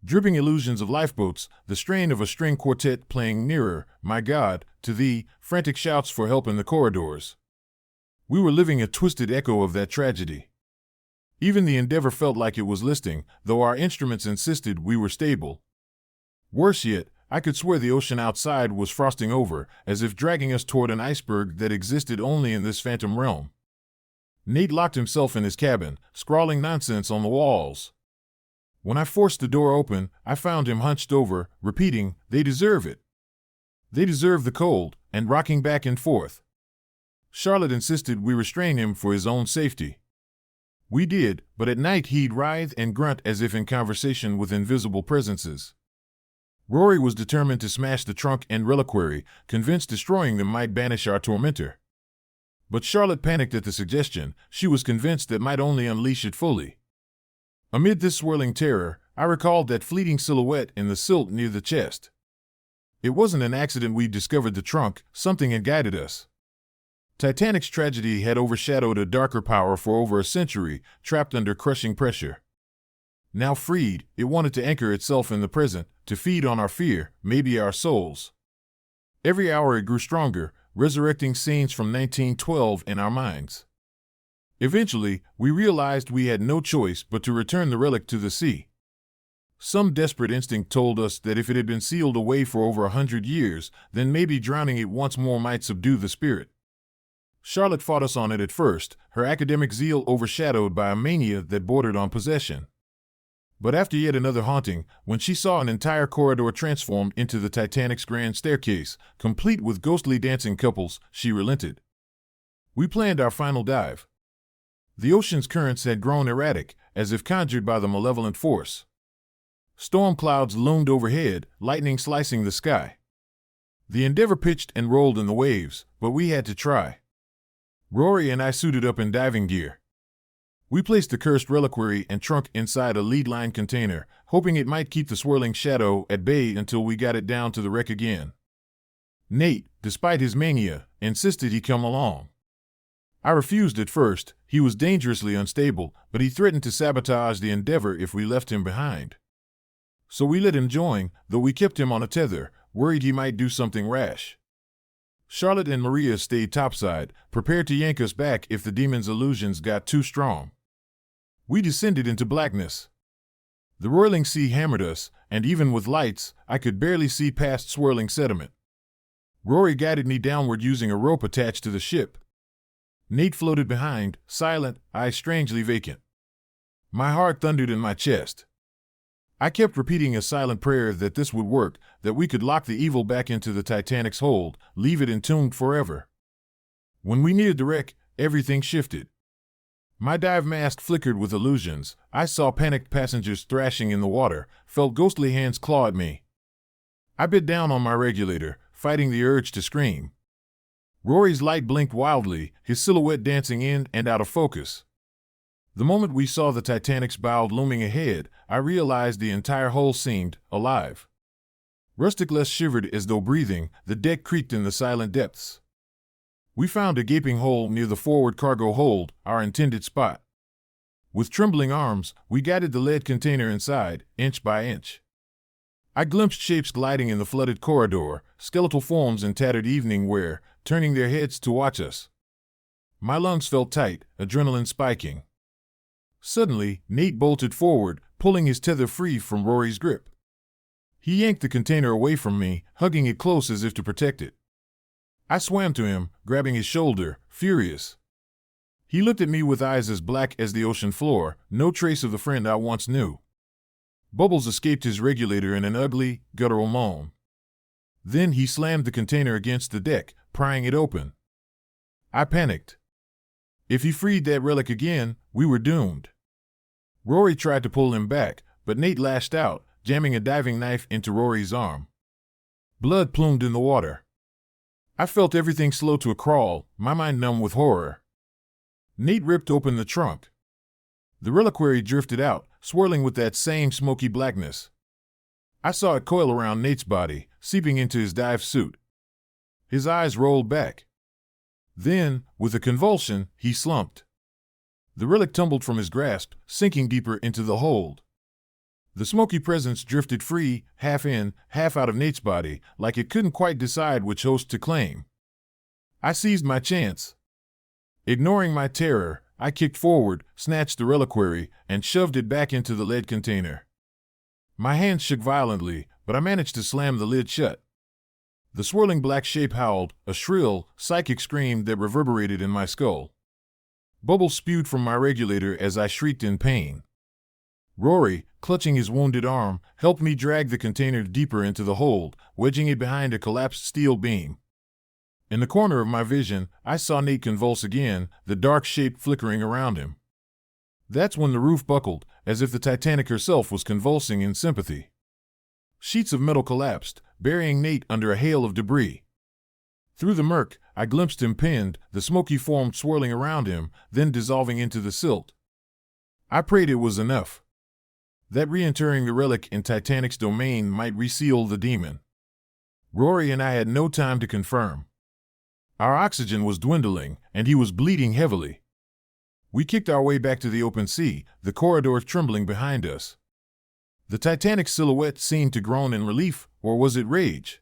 Dripping illusions of lifeboats, the strain of a string quartet playing Nearer, My God, to Thee, frantic shouts for help in the corridors. We were living a twisted echo of that tragedy. Even the Endeavour felt like it was listing, though our instruments insisted we were stable. Worse yet, I could swear the ocean outside was frosting over, as if dragging us toward an iceberg that existed only in this phantom realm. Nate locked himself in his cabin, scrawling nonsense on the walls. When I forced the door open, I found him hunched over, repeating, "They deserve it. They deserve the cold," and rocking back and forth. Charlotte insisted we restrain him for his own safety. We did, but at night he'd writhe and grunt as if in conversation with invisible presences. Rory was determined to smash the trunk and reliquary, convinced destroying them might banish our tormentor. But Charlotte panicked at the suggestion. She was convinced that might only unleash it fully. Amid this swirling terror, I recalled that fleeting silhouette in the silt near the chest. It wasn't an accident we'd discovered the trunk, something had guided us. Titanic's tragedy had overshadowed a darker power for over a century, trapped under crushing pressure. Now freed, it wanted to anchor itself in the present, to feed on our fear, maybe our souls. Every hour it grew stronger, resurrecting scenes from 1912 in our minds. Eventually, we realized we had no choice but to return the relic to the sea. Some desperate instinct told us that if it had been sealed away for over 100 years, then maybe drowning it once more might subdue the spirit. Charlotte fought us on it at first, her academic zeal overshadowed by a mania that bordered on possession. But after yet another haunting, when she saw an entire corridor transformed into the Titanic's grand staircase, complete with ghostly dancing couples, she relented. We planned our final dive. The ocean's currents had grown erratic, as if conjured by the malevolent force. Storm clouds loomed overhead, lightning slicing the sky. The Endeavour pitched and rolled in the waves, but we had to try. Rory and I suited up in diving gear. We placed the cursed reliquary and trunk inside a lead-line container, hoping it might keep the swirling shadow at bay until we got it down to the wreck again. Nate, despite his mania, insisted he come along. I refused at first. He was dangerously unstable, but he threatened to sabotage the Endeavour if we left him behind. So we let him join, though we kept him on a tether, worried he might do something rash. Charlotte and Maria stayed topside, prepared to yank us back if the demon's illusions got too strong. We descended into blackness. The roiling sea hammered us, and even with lights, I could barely see past swirling sediment. Rory guided me downward using a rope attached to the ship. Nate floated behind, silent, eyes strangely vacant. My heart thundered in my chest. I kept repeating a silent prayer that this would work, that we could lock the evil back into the Titanic's hold, leave it entombed forever. When we neared the wreck, everything shifted. My dive mask flickered with illusions. I saw panicked passengers thrashing in the water, felt ghostly hands claw at me. I bit down on my regulator, fighting the urge to scream. Rory's light blinked wildly, his silhouette dancing in and out of focus. The moment we saw the Titanic's bow looming ahead, I realized the entire hull seemed alive. Rusticless shivered as though breathing, the deck creaked in the silent depths. We found a gaping hole near the forward cargo hold, our intended spot. With trembling arms, we guided the lead container inside, inch by inch. I glimpsed shapes gliding in the flooded corridor, skeletal forms in tattered evening wear, turning their heads to watch us. My lungs felt tight, adrenaline spiking. Suddenly, Nate bolted forward, pulling his tether free from Rory's grip. He yanked the container away from me, hugging it close as if to protect it. I swam to him, grabbing his shoulder, furious. He looked at me with eyes as black as the ocean floor, no trace of the friend I once knew. Bubbles escaped his regulator in an ugly, guttural moan. Then he slammed the container against the deck, prying it open. I panicked. If he freed that relic again, we were doomed. Rory tried to pull him back, but Nate lashed out, jamming a diving knife into Rory's arm. Blood plumed in the water. I felt everything slow to a crawl, my mind numb with horror. Nate ripped open the trunk. The reliquary drifted out, swirling with that same smoky blackness. I saw it coil around Nate's body, seeping into his dive suit. His eyes rolled back. Then, with a convulsion, he slumped. The relic tumbled from his grasp, sinking deeper into the hold. The smoky presence drifted free, half in, half out of Nate's body, like it couldn't quite decide which host to claim. I seized my chance. Ignoring my terror, I kicked forward, snatched the reliquary, and shoved it back into the lead container. My hands shook violently, but I managed to slam the lid shut. The swirling black shape howled, a shrill, psychic scream that reverberated in my skull. Bubbles spewed from my regulator as I shrieked in pain. Rory, clutching his wounded arm, helped me drag the container deeper into the hold, wedging it behind a collapsed steel beam. In the corner of my vision, I saw Nate convulse again, the dark shape flickering around him. That's when the roof buckled, as if the Titanic herself was convulsing in sympathy. Sheets of metal collapsed, burying Nate under a hail of debris. Through the murk, I glimpsed him pinned, the smoky form swirling around him, then dissolving into the silt. I prayed it was enough. That re-entering the relic in Titanic's domain might reseal the demon. Rory and I had no time to confirm. Our oxygen was dwindling, and he was bleeding heavily. We kicked our way back to the open sea, the corridor trembling behind us. The Titanic's silhouette seemed to groan in relief, or was it rage?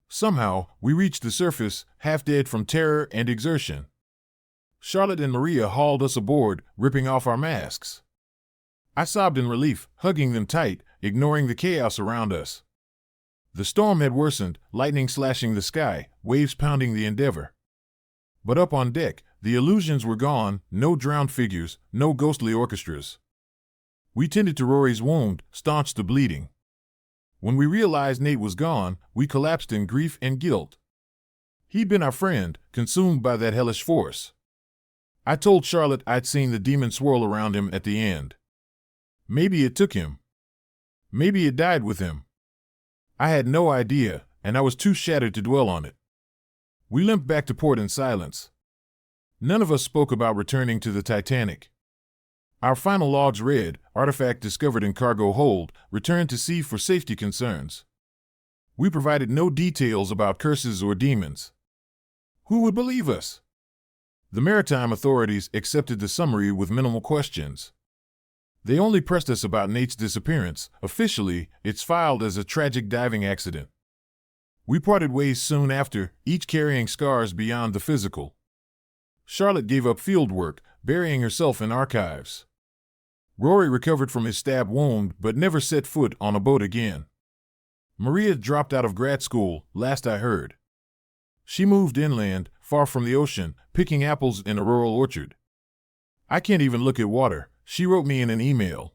Somehow, we reached the surface, half dead from terror and exertion. Charlotte and Maria hauled us aboard, ripping off our masks. I sobbed in relief, hugging them tight, ignoring the chaos around us. The storm had worsened, lightning slashing the sky, waves pounding the Endeavor. But up on deck, the illusions were gone, no drowned figures, no ghostly orchestras. We tended to Rory's wound, staunched the bleeding. When we realized Nate was gone, we collapsed in grief and guilt. He'd been our friend, consumed by that hellish force. I told Charlotte I'd seen the demon swirl around him at the end. Maybe it took him. Maybe it died with him. I had no idea, and I was too shattered to dwell on it. We limped back to port in silence. None of us spoke about returning to the Titanic. Our final logs read, artifact discovered in cargo hold, returned to sea for safety concerns. We provided no details about curses or demons. Who would believe us? The maritime authorities accepted the summary with minimal questions. They only pressed us about Nate's disappearance. Officially, it's filed as a tragic diving accident. We parted ways soon after, each carrying scars beyond the physical. Charlotte gave up field work, burying herself in archives. Rory recovered from his stab wound but never set foot on a boat again. Maria dropped out of grad school, last I heard. She moved inland, far from the ocean, picking apples in a rural orchard. I can't even look at water, she wrote me in an email.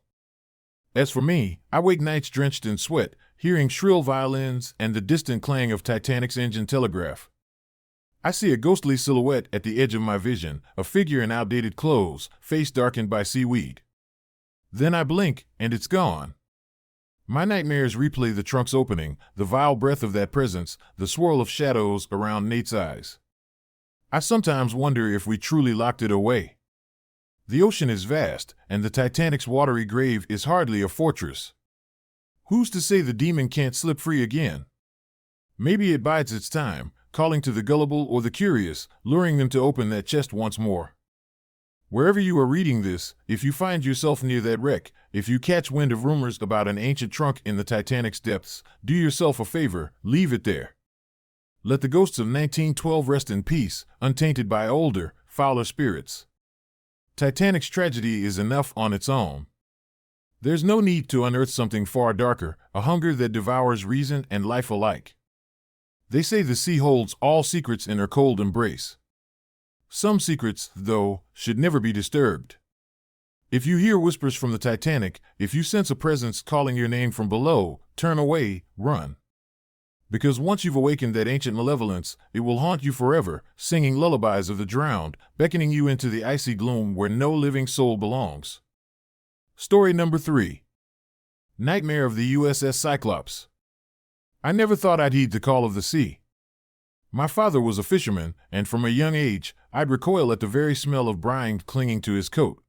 As for me, I wake nights drenched in sweat, hearing shrill violins and the distant clang of Titanic's engine telegraph. I see a ghostly silhouette at the edge of my vision, a figure in outdated clothes, face darkened by seaweed. Then I blink, and it's gone. My nightmares replay the trunk's opening, the vile breath of that presence, the swirl of shadows around Nate's eyes. I sometimes wonder if we truly locked it away. The ocean is vast, and the Titanic's watery grave is hardly a fortress. Who's to say the demon can't slip free again? Maybe it bides its time, calling to the gullible or the curious, luring them to open that chest once more. Wherever you are reading this, if you find yourself near that wreck, if you catch wind of rumors about an ancient trunk in the Titanic's depths, do yourself a favor, leave it there. Let the ghosts of 1912 rest in peace, untainted by older, fouler spirits. Titanic's tragedy is enough on its own. There's no need to unearth something far darker, a hunger that devours reason and life alike. They say the sea holds all secrets in her cold embrace. Some secrets, though, should never be disturbed. If you hear whispers from the Titanic, if you sense a presence calling your name from below, turn away, run. Because once you've awakened that ancient malevolence, it will haunt you forever, singing lullabies of the drowned, beckoning you into the icy gloom where no living soul belongs. Story number 3. Nightmare of the USS Cyclops. I never thought I'd heed the call of the sea. My father was a fisherman, and from a young age, I'd recoil at the very smell of brine clinging to his coat.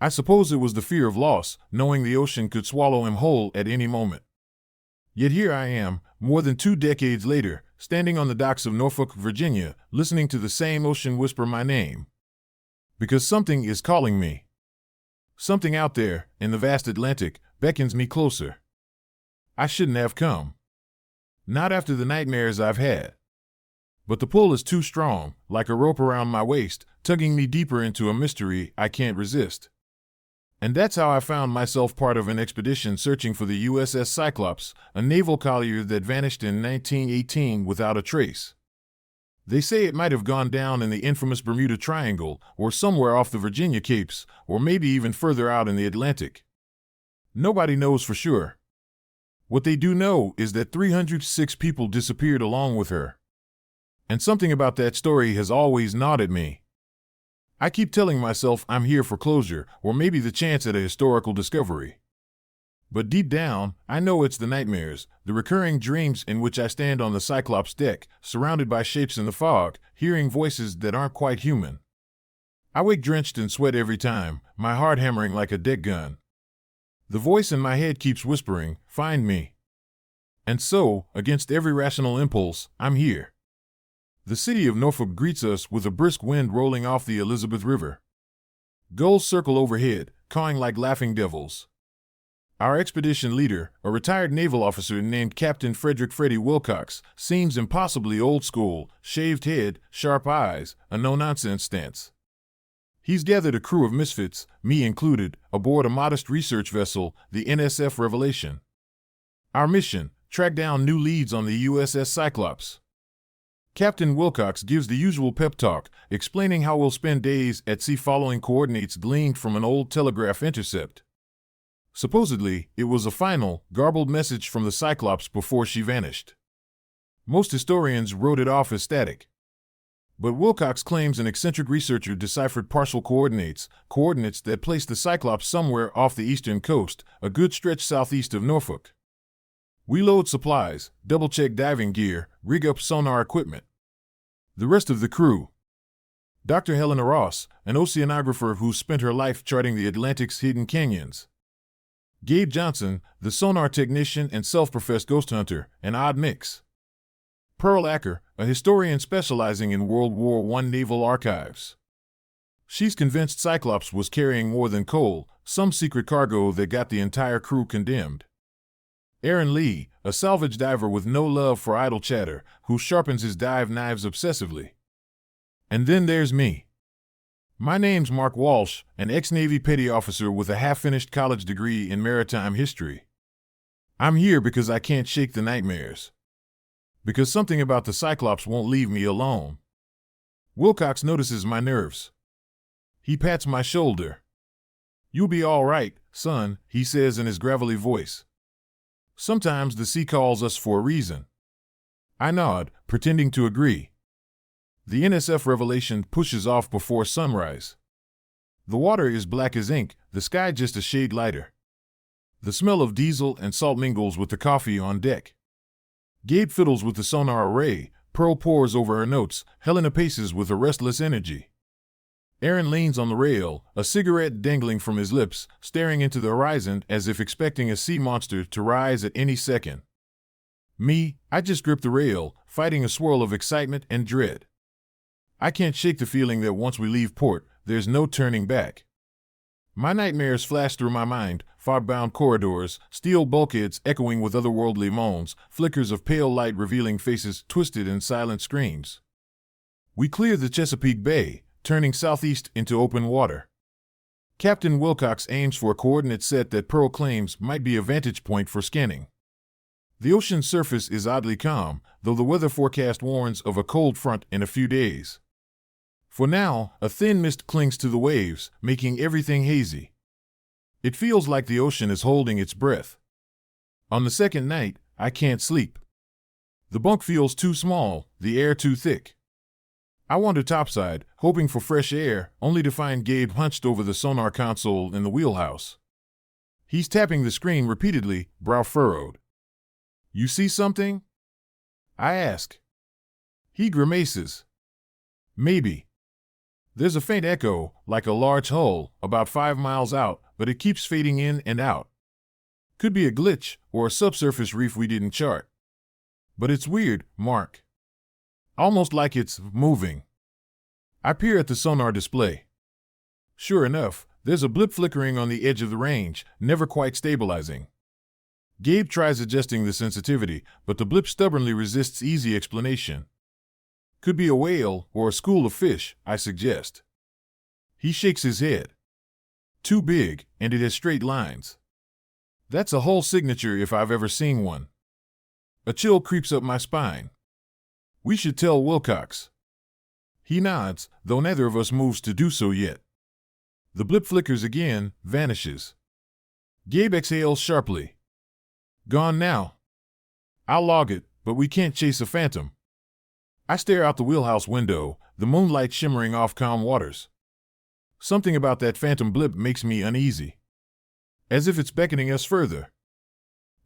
I suppose it was the fear of loss, knowing the ocean could swallow him whole at any moment. Yet here I am, more than 2 decades later, standing on the docks of Norfolk, Virginia, listening to the same ocean whisper my name. Because something is calling me. Something out there, in the vast Atlantic, beckons me closer. I shouldn't have come. Not after the nightmares I've had. But the pull is too strong, like a rope around my waist, tugging me deeper into a mystery I can't resist. And that's how I found myself part of an expedition searching for the USS Cyclops, a naval collier that vanished in 1918 without a trace. They say it might have gone down in the infamous Bermuda Triangle, or somewhere off the Virginia Capes, or maybe even further out in the Atlantic. Nobody knows for sure. What they do know is that 306 people disappeared along with her. And something about that story has always gnawed at me. I keep telling myself I'm here for closure, or maybe the chance at a historical discovery. But deep down, I know it's the nightmares, the recurring dreams in which I stand on the Cyclops deck, surrounded by shapes in the fog, hearing voices that aren't quite human. I wake drenched in sweat every time, my heart hammering like a deck gun. The voice in my head keeps whispering, "Find me." And so, against every rational impulse, I'm here. The city of Norfolk greets us with a brisk wind rolling off the Elizabeth River. Gulls circle overhead, cawing like laughing devils. Our expedition leader, a retired naval officer named Captain Frederick Freddie Wilcox, seems impossibly old school, shaved head, sharp eyes, a no-nonsense stance. He's gathered a crew of misfits, me included, aboard a modest research vessel, the NSF Revelation. Our mission, track down new leads on the USS Cyclops. Captain Wilcox gives the usual pep talk, explaining how we'll spend days at sea following coordinates gleaned from an old telegraph intercept. Supposedly, it was a final, garbled message from the Cyclops before she vanished. Most historians wrote it off as static. But Wilcox claims an eccentric researcher deciphered partial coordinates that placed the Cyclops somewhere off the eastern coast, a good stretch southeast of Norfolk. We load supplies, double-check diving gear, rig up sonar equipment. The rest of the crew. Dr. Helena Ross, an oceanographer who spent her life charting the Atlantic's hidden canyons. Gabe Johnson, the sonar technician and self-professed ghost hunter, an odd mix. Pearl Acker, a historian specializing in World War I naval archives. She's convinced Cyclops was carrying more than coal, some secret cargo that got the entire crew condemned. Aaron Lee, a salvage diver with no love for idle chatter, who sharpens his dive knives obsessively. And then there's me. My name's Mark Walsh, an ex-Navy petty officer with a half-finished college degree in maritime history. I'm here because I can't shake the nightmares. Because something about the Cyclops won't leave me alone. Wilcox notices my nerves. He pats my shoulder. "You'll be all right, son," he says in his gravelly voice. "Sometimes the sea calls us for a reason." I nod, pretending to agree. The NSF Revelation pushes off before sunrise. The water is black as ink, the sky just a shade lighter. The smell of diesel and salt mingles with the coffee on deck. Gabe fiddles with the sonar array, Pearl pores over her notes, Helena paces with a restless energy. Aaron leans on the rail, a cigarette dangling from his lips, staring into the horizon as if expecting a sea monster to rise at any second. Me, I just grip the rail, fighting a swirl of excitement and dread. I can't shake the feeling that once we leave port, there's no turning back. My nightmares flash through my mind, fog-bound corridors, steel bulkheads echoing with otherworldly moans, flickers of pale light revealing faces twisted in silent screams. We clear the Chesapeake Bay, turning southeast into open water. Captain Wilcox aims for a coordinate set that Pearl claims might be a vantage point for scanning. The ocean's surface is oddly calm, though the weather forecast warns of a cold front in a few days. For now, a thin mist clings to the waves, making everything hazy. It feels like the ocean is holding its breath. On the second night, I can't sleep. The bunk feels too small, the air too thick. I wander topside, hoping for fresh air, only to find Gabe hunched over the sonar console in the wheelhouse. He's tapping the screen repeatedly, brow furrowed. "You see something?" I ask. He grimaces. "Maybe." There's a faint echo, like a large hull, about 5 miles out, but it keeps fading in and out. Could be a glitch, or a subsurface reef we didn't chart. But it's weird, Mark. Almost like it's moving. I peer at the sonar display. Sure enough, there's a blip flickering on the edge of the range, never quite stabilizing. Gabe tries adjusting the sensitivity, but the blip stubbornly resists easy explanation. Could be a whale or a school of fish, I suggest. He shakes his head. Too big, and it has straight lines. That's a whole signature if I've ever seen one. A chill creeps up my spine. We should tell Wilcox. He nods, though neither of us moves to do so yet. The blip flickers again, vanishes. Gabe exhales sharply. Gone now. I'll log it, but we can't chase a phantom. I stare out the wheelhouse window, the moonlight shimmering off calm waters. Something about that phantom blip makes me uneasy. As if it's beckoning us further.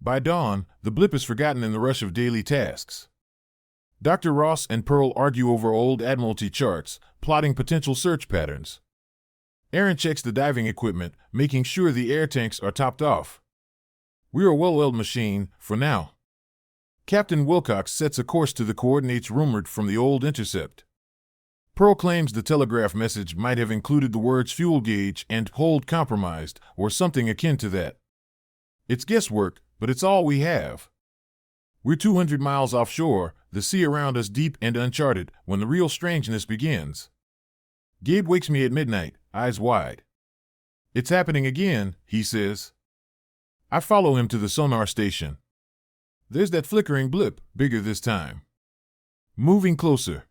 By dawn, the blip is forgotten in the rush of daily tasks. Dr. Ross and Pearl argue over old Admiralty charts, plotting potential search patterns. Aaron checks the diving equipment, making sure the air tanks are topped off. We're a well-oiled machine, for now. Captain Wilcox sets a course to the coordinates rumored from the old intercept. Pearl claims the telegraph message might have included the words fuel gauge and hold compromised, or something akin to that. It's guesswork, but it's all we have. We're 200 miles offshore, the sea around us deep and uncharted, when the real strangeness begins. Gabe wakes me at midnight, eyes wide. "It's happening again," he says. I follow him to the sonar station. There's that flickering blip, bigger this time. Moving closer.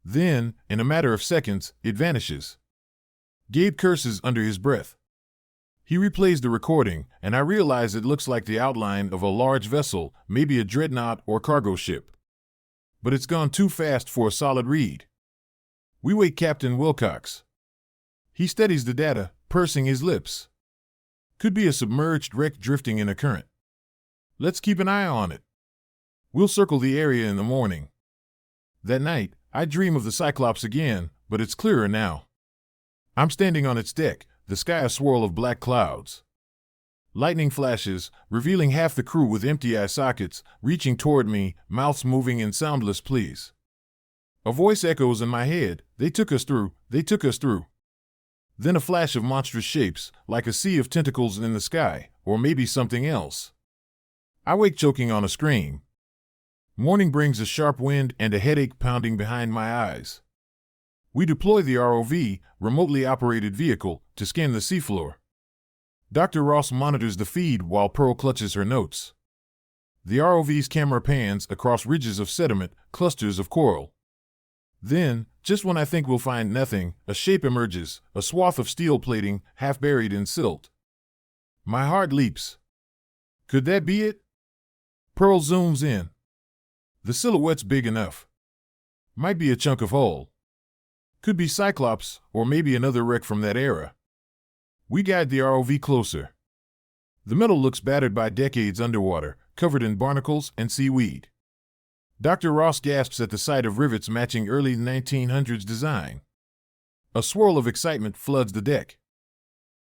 Then, in a matter of seconds, it vanishes. Gabe curses under his breath. He replays the recording, and I realize it looks like the outline of a large vessel, maybe a dreadnought or cargo ship. But it's gone too fast for a solid read. We wake Captain Wilcox. He steadies the data, pursing his lips. Could be a submerged wreck drifting in a current. Let's keep an eye on it. We'll circle the area in the morning. That night, I dream of the Cyclops again, but it's clearer now. I'm standing on its deck, the sky a swirl of black clouds. Lightning flashes, revealing half the crew with empty eye sockets, reaching toward me, mouths moving in soundless pleas. A voice echoes in my head, "They took us through, they took us through." Then a flash of monstrous shapes, like a sea of tentacles in the sky, or maybe something else. I wake choking on a scream. Morning brings a sharp wind and a headache pounding behind my eyes. We deploy the ROV, remotely operated vehicle, to scan the seafloor. Dr. Ross monitors the feed while Pearl clutches her notes. The ROV's camera pans across ridges of sediment, clusters of coral. Then, just when I think we'll find nothing, a shape emerges, a swath of steel plating, half buried in silt. My heart leaps. Could that be it? Pearl zooms in. The silhouette's big enough. Might be a chunk of hull. Could be Cyclops, or maybe another wreck from that era. We guide the ROV closer. The metal looks battered by decades underwater, covered in barnacles and seaweed. Dr. Ross gasps at the sight of rivets matching early 1900s design. A swirl of excitement floods the deck.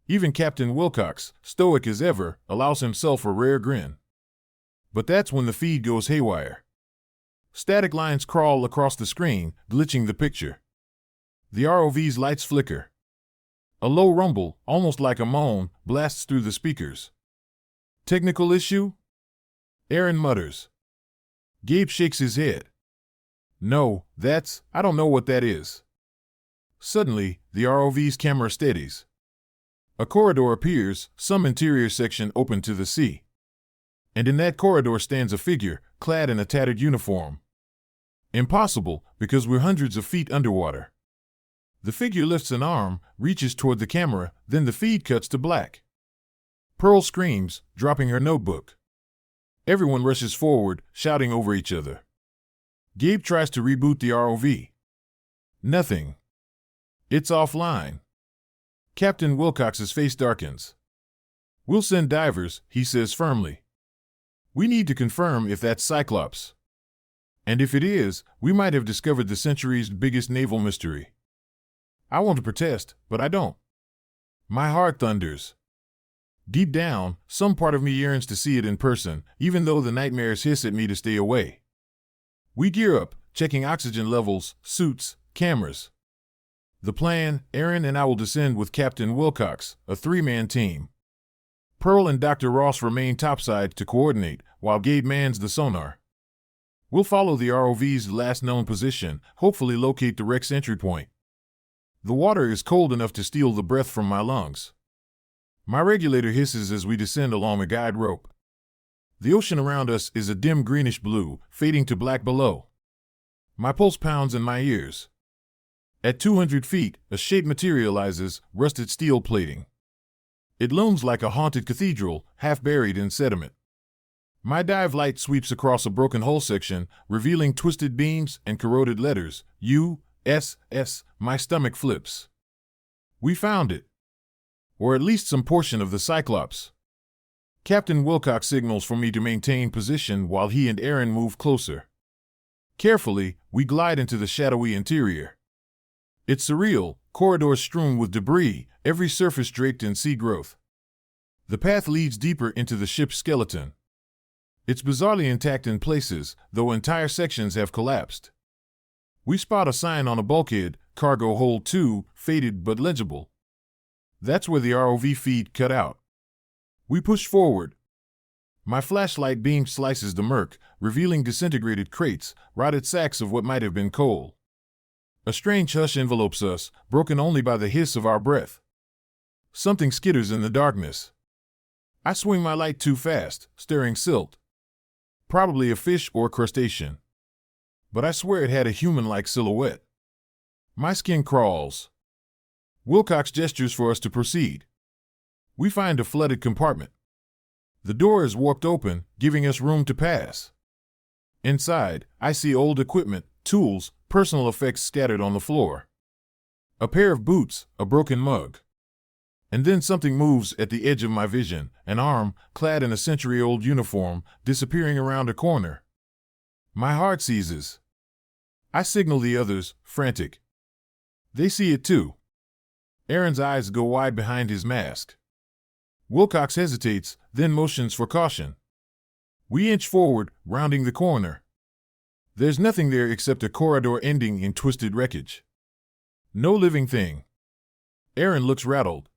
Even Captain Wilcox, stoic as ever, allows himself a rare grin. But that's when the feed goes haywire. Static lines crawl across the screen, glitching the picture. The ROV's lights flicker. A low rumble, almost like a moan, blasts through the speakers. Technical issue? Aaron mutters. Gabe shakes his head. No, I don't know what that is. Suddenly, the ROV's camera steadies. A corridor appears, some interior section open to the sea. And in that corridor stands a figure, clad in a tattered uniform. Impossible, because we're hundreds of feet underwater. The figure lifts an arm, reaches toward the camera, then the feed cuts to black. Pearl screams, dropping her notebook. Everyone rushes forward, shouting over each other. Gabe tries to reboot the ROV. Nothing. It's offline. Captain Wilcox's face darkens. We'll send divers, he says firmly. We need to confirm if that's Cyclops. And if it is, we might have discovered the century's biggest naval mystery. I want to protest, but I don't. My heart thunders. Deep down, some part of me yearns to see it in person, even though the nightmares hiss at me to stay away. We gear up, checking oxygen levels, suits, cameras. The plan, Aaron and I will descend with Captain Wilcox, a three-man team. Pearl and Dr. Ross remain topside to coordinate, while Gabe mans the sonar. We'll follow the ROV's last known position, hopefully locate the wreck's entry point. The water is cold enough to steal the breath from my lungs. My regulator hisses as we descend along a guide rope. The ocean around us is a dim greenish blue, fading to black below. My pulse pounds in my ears. At 200 feet, a shape materializes, rusted steel plating. It looms like a haunted cathedral, half buried in sediment. My dive light sweeps across a broken hull section, revealing twisted beams and corroded letters, U.S.S. My stomach flips. We found it. Or at least some portion of the Cyclops. Captain Wilcox signals for me to maintain position while he and Aaron move closer. Carefully, we glide into the shadowy interior. It's surreal, corridors strewn with debris, every surface draped in sea growth. The path leads deeper into the ship's skeleton. It's bizarrely intact in places, though entire sections have collapsed. We spot a sign on a bulkhead, Cargo Hold 2, faded but legible. That's where the ROV feed cut out. We push forward. My flashlight beam slices the murk, revealing disintegrated crates, rotted sacks of what might have been coal. A strange hush envelopes us, broken only by the hiss of our breath. Something skitters in the darkness. I swing my light too fast, stirring silt. Probably a fish or crustacean. But I swear it had a human-like silhouette. My skin crawls. Wilcox gestures for us to proceed. We find a flooded compartment. The door is warped open, giving us room to pass. Inside, I see old equipment, tools, personal effects scattered on the floor. A pair of boots, a broken mug. And then something moves at the edge of my vision, an arm, clad in a century-old uniform, disappearing around a corner. My heart seizes. I signal the others, frantic. They see it too. Aaron's eyes go wide behind his mask. Wilcox hesitates, then motions for caution. We inch forward, rounding the corner. There's nothing there except a corridor ending in twisted wreckage. No living thing. Aaron looks rattled.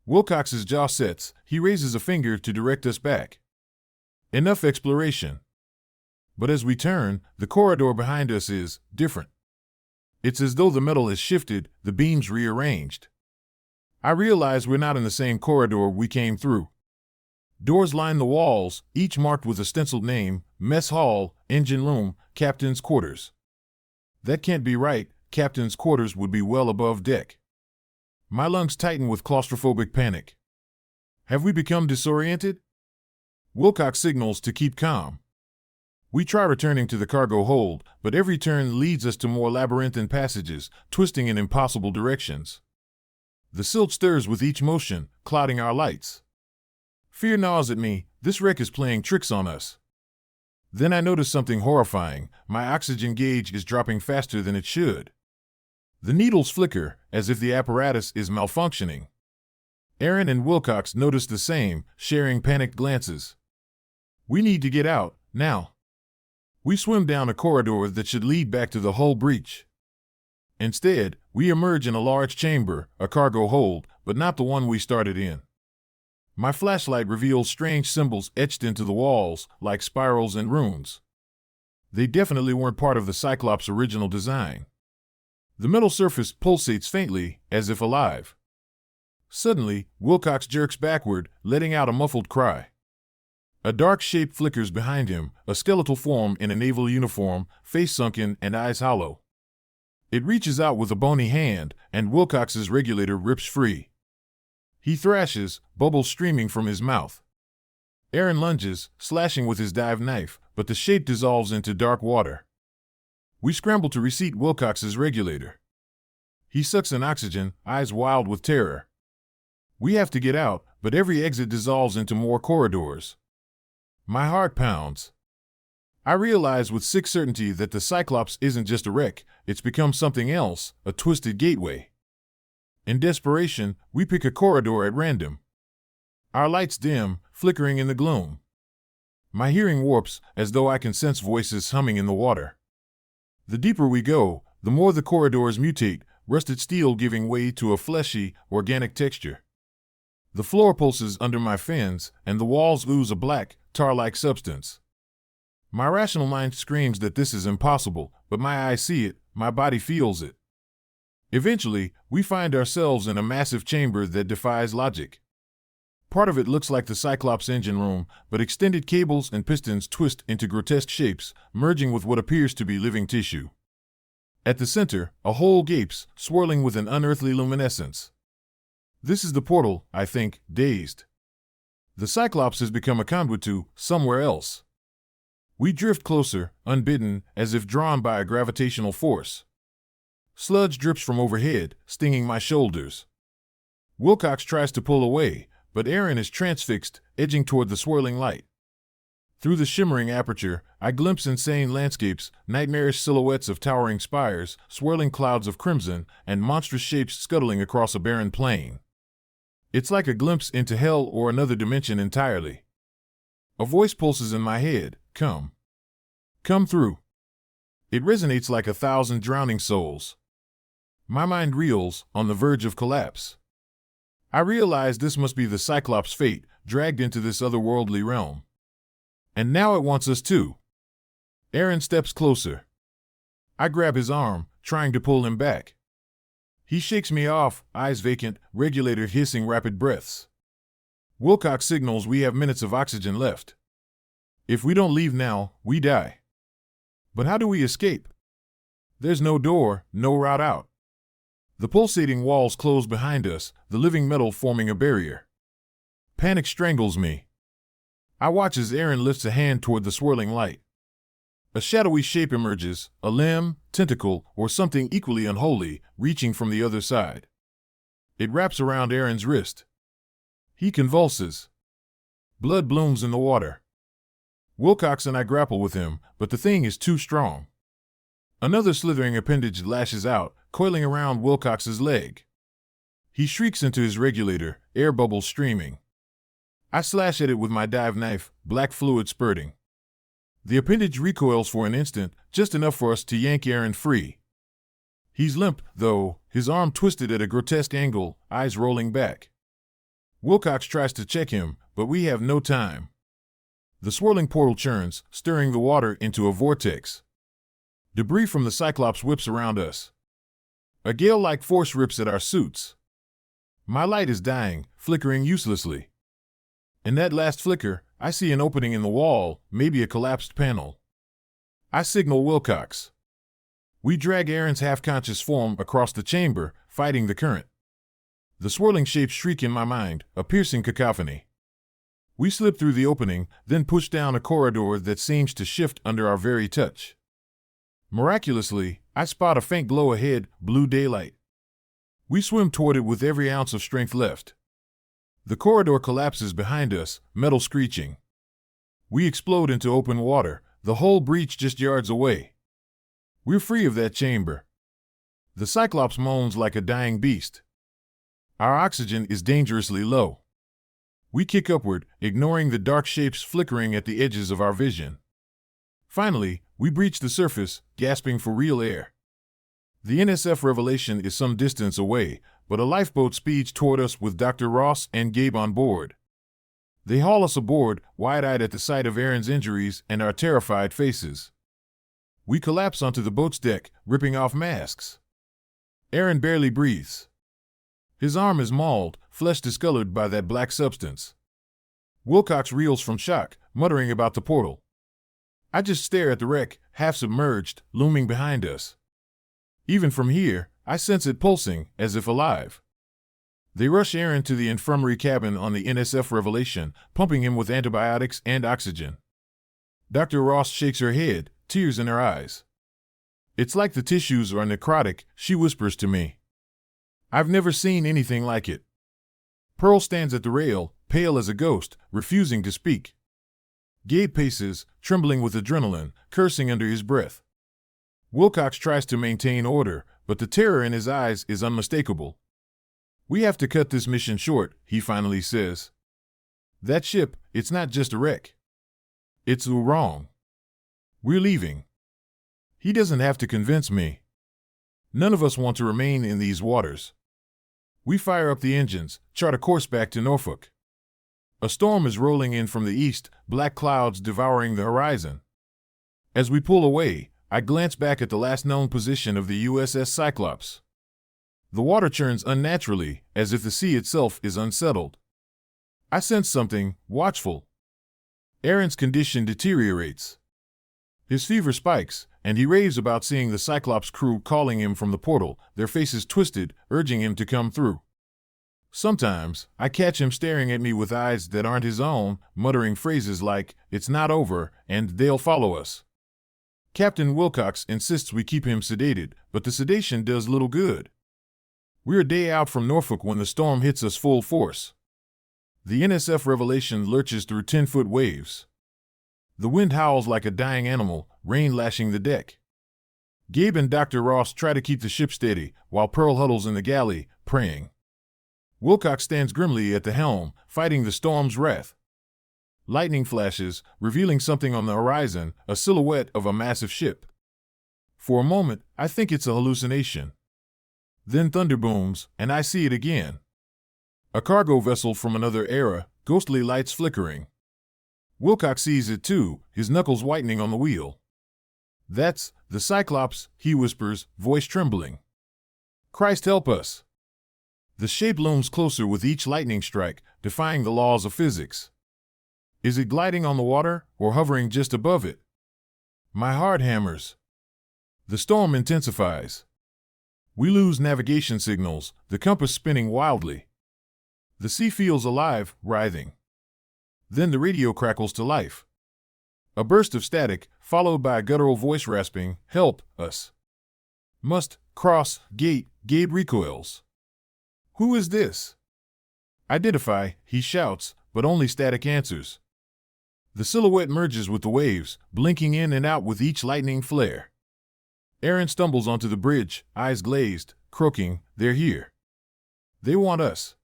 Wilcox's jaw sets, he raises a finger to direct us back. Enough exploration. But as we turn, the corridor behind us is different. It's as though the metal has shifted, the beams rearranged. I realize we're not in the same corridor we came through. Doors line the walls, each marked with a stenciled name: mess hall, engine room, captain's quarters. That can't be right. Captain's quarters would be well above deck. My lungs tighten with claustrophobic panic. Have we become disoriented? Wilcox signals to keep calm. We try returning to the cargo hold, but every turn leads us to more labyrinthine passages, twisting in impossible directions. The silt stirs with each motion, clouding our lights. Fear gnaws at me. This wreck is playing tricks on us. Then I notice something horrifying. My oxygen gauge is dropping faster than it should. The needles flicker, as if the apparatus is malfunctioning. Aaron and Wilcox notice the same, sharing panicked glances. We need to get out, now. We swim down a corridor that should lead back to the hull breach. Instead, we emerge in a large chamber, a cargo hold, but not the one we started in. My flashlight reveals strange symbols etched into the walls, like spirals and runes. They definitely weren't part of the Cyclops' original design. The metal surface pulsates faintly, as if alive. Suddenly, Wilcox jerks backward, letting out a muffled cry. A dark shape flickers behind him, a skeletal form in a naval uniform, face sunken and eyes hollow. It reaches out with a bony hand, and Wilcox's regulator rips free. He thrashes, bubbles streaming from his mouth. Aaron lunges, slashing with his dive knife, but the shape dissolves into dark water. We scramble to reseat Wilcox's regulator. He sucks in oxygen, eyes wild with terror. We have to get out, but every exit dissolves into more corridors. My heart pounds. I realize with sick certainty that the Cyclops isn't just a wreck, it's become something else, a twisted gateway. In desperation, we pick a corridor at random. Our lights dim, flickering in the gloom. My hearing warps, as though I can sense voices humming in the water. The deeper we go, the more the corridors mutate, rusted steel giving way to a fleshy, organic texture. The floor pulses under my fins, and the walls ooze a black, tar-like substance. My rational mind screams that this is impossible, but my eyes see it, my body feels it. Eventually, we find ourselves in a massive chamber that defies logic. Part of it looks like the Cyclops engine room, but extended cables and pistons twist into grotesque shapes, merging with what appears to be living tissue. At the center, a hole gapes, swirling with an unearthly luminescence. This is the portal, I think, dazed. The Cyclops has become a conduit to somewhere else. We drift closer, unbidden, as if drawn by a gravitational force. Sludge drips from overhead, stinging my shoulders. Wilcox tries to pull away, but Aaron is transfixed, edging toward the swirling light. Through the shimmering aperture, I glimpse insane landscapes, nightmarish silhouettes of towering spires, swirling clouds of crimson, and monstrous shapes scuttling across a barren plain. It's like a glimpse into hell or another dimension entirely. A voice pulses in my head, "Come. Come through." It resonates like 1,000 drowning souls. My mind reels, on the verge of collapse. I realize this must be the Cyclops' fate, dragged into this otherworldly realm. And now it wants us too. Aaron steps closer. I grab his arm, trying to pull him back. He shakes me off, eyes vacant, regulator hissing rapid breaths. Wilcox signals we have minutes of oxygen left. If we don't leave now, we die. But how do we escape? There's no door, no route out. The pulsating walls close behind us, the living metal forming a barrier. Panic strangles me. I watch as Aaron lifts a hand toward the swirling light. A shadowy shape emerges, a limb, tentacle, or something equally unholy, reaching from the other side. It wraps around Aaron's wrist. He convulses. Blood blooms in the water. Wilcox and I grapple with him, but the thing is too strong. Another slithering appendage lashes out, coiling around Wilcox's leg. He shrieks into his regulator, air bubbles streaming. I slash at it with my dive knife, black fluid spurting. The appendage recoils for an instant, just enough for us to yank Aaron free. He's limp, though, his arm twisted at a grotesque angle, eyes rolling back. Wilcox tries to check him, but we have no time. The swirling portal churns, stirring the water into a vortex. Debris from the Cyclops whips around us. A gale-like force rips at our suits. My light is dying, flickering uselessly. In that last flicker, I see an opening in the wall, maybe a collapsed panel. I signal Wilcox. We drag Aaron's half-conscious form across the chamber, fighting the current. The swirling shapes shriek in my mind, a piercing cacophony. We slip through the opening, then push down a corridor that seems to shift under our very touch. Miraculously, I spot a faint glow ahead, blue daylight. We swim toward it with every ounce of strength left. The corridor collapses behind us, metal screeching. We explode into open water, the whole breach just yards away. We're free of that chamber. The Cyclops moans like a dying beast. Our oxygen is dangerously low. We kick upward, ignoring the dark shapes flickering at the edges of our vision. Finally, we breach the surface, gasping for real air. The NSF Revelation is some distance away, but a lifeboat speeds toward us with Dr. Ross and Gabe on board. They haul us aboard, wide-eyed at the sight of Aaron's injuries and our terrified faces. We collapse onto the boat's deck, ripping off masks. Aaron barely breathes. His arm is mauled, flesh discolored by that black substance. Wilcox reels from shock, muttering about the portal. I just stare at the wreck, half submerged, looming behind us. Even from here, I sense it pulsing, as if alive. They rush Aaron to the infirmary cabin on the NSF Revelation, pumping him with antibiotics and oxygen. Dr. Ross shakes her head, tears in her eyes. It's like the tissues are necrotic, she whispers to me. I've never seen anything like it. Pearl stands at the rail, pale as a ghost, refusing to speak. Gabe paces, trembling with adrenaline, cursing under his breath. Wilcox tries to maintain order, but the terror in his eyes is unmistakable. We have to cut this mission short, he finally says. That ship, it's not just a wreck. It's wrong. We're leaving. He doesn't have to convince me. None of us want to remain in these waters. We fire up the engines, chart a course back to Norfolk. A storm is rolling in from the east, black clouds devouring the horizon. As we pull away, I glance back at the last known position of the USS Cyclops. The water churns unnaturally, as if the sea itself is unsettled. I sense something, watchful. Aaron's condition deteriorates. His fever spikes, and he raves about seeing the Cyclops crew calling him from the portal, their faces twisted, urging him to come through. Sometimes, I catch him staring at me with eyes that aren't his own, muttering phrases like, "It's not over," and "They'll follow us." Captain Wilcox insists we keep him sedated, but the sedation does little good. We're a day out from Norfolk when the storm hits us full force. The NSF Revelation lurches through 10-foot waves. The wind howls like a dying animal, rain lashing the deck. Gabe and Dr. Ross try to keep the ship steady, while Pearl huddles in the galley, praying. Wilcox stands grimly at the helm, fighting the storm's wrath. Lightning flashes, revealing something on the horizon, a silhouette of a massive ship. For a moment, I think it's a hallucination. Then thunder booms, and I see it again. A cargo vessel from another era, ghostly lights flickering. Wilcox sees it too, his knuckles whitening on the wheel. "That's the Cyclops," he whispers, voice trembling. "Christ help us." The shape looms closer with each lightning strike, defying the laws of physics. Is it gliding on the water, or hovering just above it? My heart hammers. The storm intensifies. We lose navigation signals, the compass spinning wildly. The sea feels alive, writhing. Then the radio crackles to life. A burst of static, followed by a guttural voice rasping, "Help us." Must cross gate, Gabe recoils. Who is this? Identify, he shouts, but only static answers. The silhouette merges with the waves, blinking in and out with each lightning flare. Aaron stumbles onto the bridge, eyes glazed, croaking, "They're here. They want us."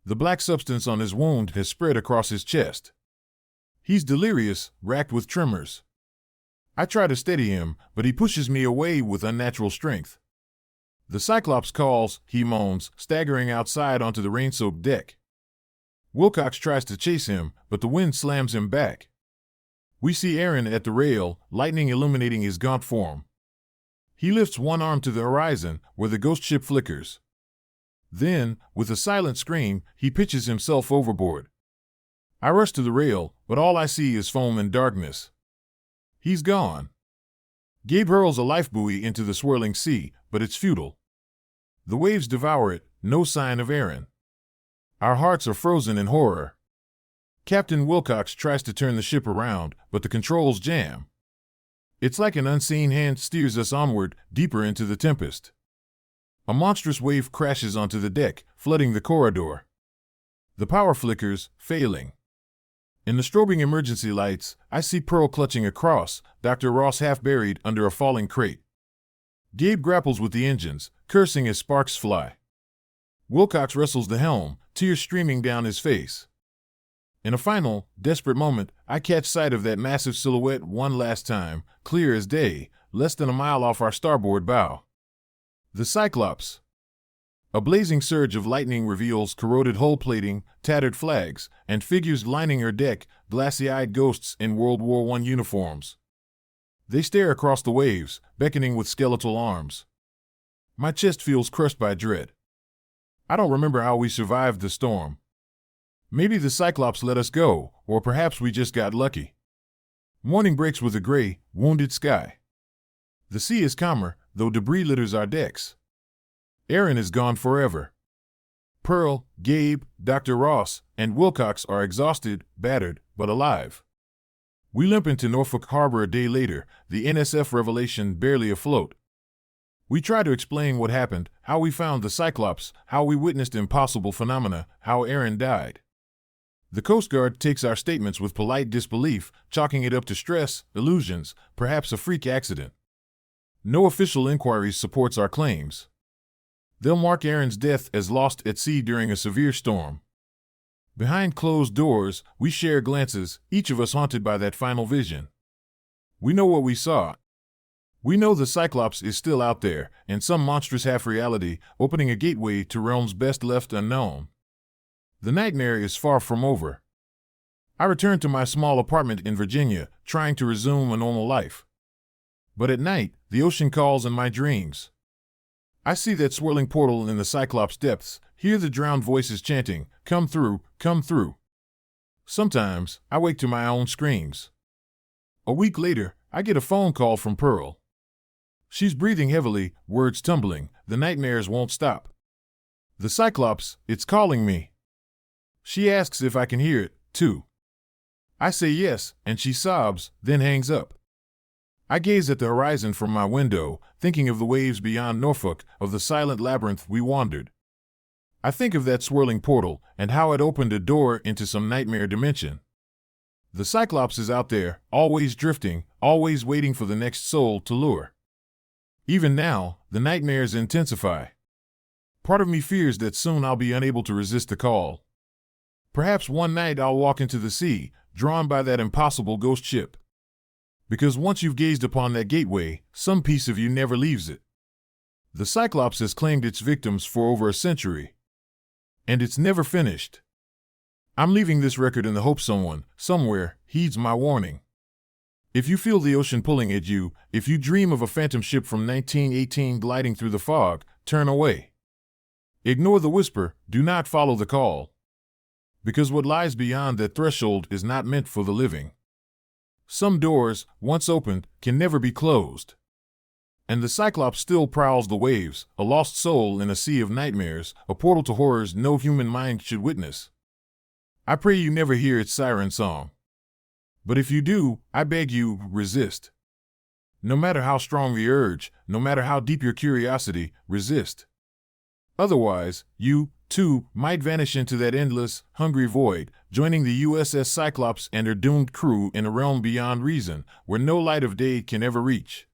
The black substance on his wound has spread across his chest. He's delirious, racked with tremors. I try to steady him, but he pushes me away with unnatural strength. The Cyclops calls, he moans, staggering outside onto the rain-soaked deck. Wilcox tries to chase him, but the wind slams him back. We see Aaron at the rail, lightning illuminating his gaunt form. He lifts one arm to the horizon, where the ghost ship flickers. Then, with a silent scream, he pitches himself overboard. I rush to the rail, but all I see is foam and darkness. He's gone. Gabe hurls a lifebuoy into the swirling sea, but it's futile. The waves devour it, no sign of Aaron. Our hearts are frozen in horror. Captain Wilcox tries to turn the ship around, but the controls jam. It's like an unseen hand steers us onward, deeper into the tempest. A monstrous wave crashes onto the deck, flooding the corridor. The power flickers, failing. In the strobing emergency lights, I see Pearl clutching a cross, Dr. Ross half buried under a falling crate. Gabe grapples with the engines, cursing as sparks fly. Wilcox wrestles the helm, tears streaming down his face. In a final, desperate moment, I catch sight of that massive silhouette one last time, clear as day, less than a mile off our starboard bow. The Cyclops. A blazing surge of lightning reveals corroded hull plating, tattered flags, and figures lining her deck, glassy-eyed ghosts in World War I uniforms. They stare across the waves, beckoning with skeletal arms. My chest feels crushed by dread. I don't remember how we survived the storm. Maybe the Cyclops let us go, or perhaps we just got lucky. Morning breaks with a gray, wounded sky. The sea is calmer, though debris litters our decks. Aaron is gone forever. Pearl, Gabe, Dr. Ross, and Wilcox are exhausted, battered, but alive. We limp into Norfolk Harbor a day later, the NSF Revelation barely afloat. We try to explain what happened, how we found the Cyclops, how we witnessed impossible phenomena, how Aaron died. The Coast Guard takes our statements with polite disbelief, chalking it up to stress, illusions, perhaps a freak accident. No official inquiry supports our claims. They'll mark Aaron's death as lost at sea during a severe storm. Behind closed doors, we share glances, each of us haunted by that final vision. We know what we saw. We know the Cyclops is still out there, in some monstrous half-reality, opening a gateway to realms best left unknown. The nightmare is far from over. I return to my small apartment in Virginia, trying to resume a normal life. But at night, the ocean calls in my dreams. I see that swirling portal in the Cyclops depths, hear the drowned voices chanting, "Come through, come through." Sometimes, I wake to my own screams. A week later, I get a phone call from Pearl. She's breathing heavily, words tumbling, the nightmares won't stop. The Cyclops, it's calling me. She asks if I can hear it, too. I say yes, and she sobs, then hangs up. I gaze at the horizon from my window, thinking of the waves beyond Norfolk, of the silent labyrinth we wandered. I think of that swirling portal, and how it opened a door into some nightmare dimension. The Cyclops is out there, always drifting, always waiting for the next soul to lure. Even now, the nightmares intensify. Part of me fears that soon I'll be unable to resist the call. Perhaps one night I'll walk into the sea, drawn by that impossible ghost ship. Because once you've gazed upon that gateway, some piece of you never leaves it. The Cyclops has claimed its victims for over a century. And it's never finished. I'm leaving this record in the hope someone, somewhere, heeds my warning. If you feel the ocean pulling at you, if you dream of a phantom ship from 1918 gliding through the fog, turn away. Ignore the whisper, do not follow the call. Because what lies beyond that threshold is not meant for the living. Some doors, once opened, can never be closed. And the Cyclops still prowls the waves, a lost soul in a sea of nightmares, a portal to horrors no human mind should witness. I pray you never hear its siren song. But if you do, I beg you, resist. No matter how strong the urge, no matter how deep your curiosity, resist. Otherwise, you, too, might vanish into that endless, hungry void, joining the USS Cyclops and her doomed crew in a realm beyond reason, where no light of day can ever reach.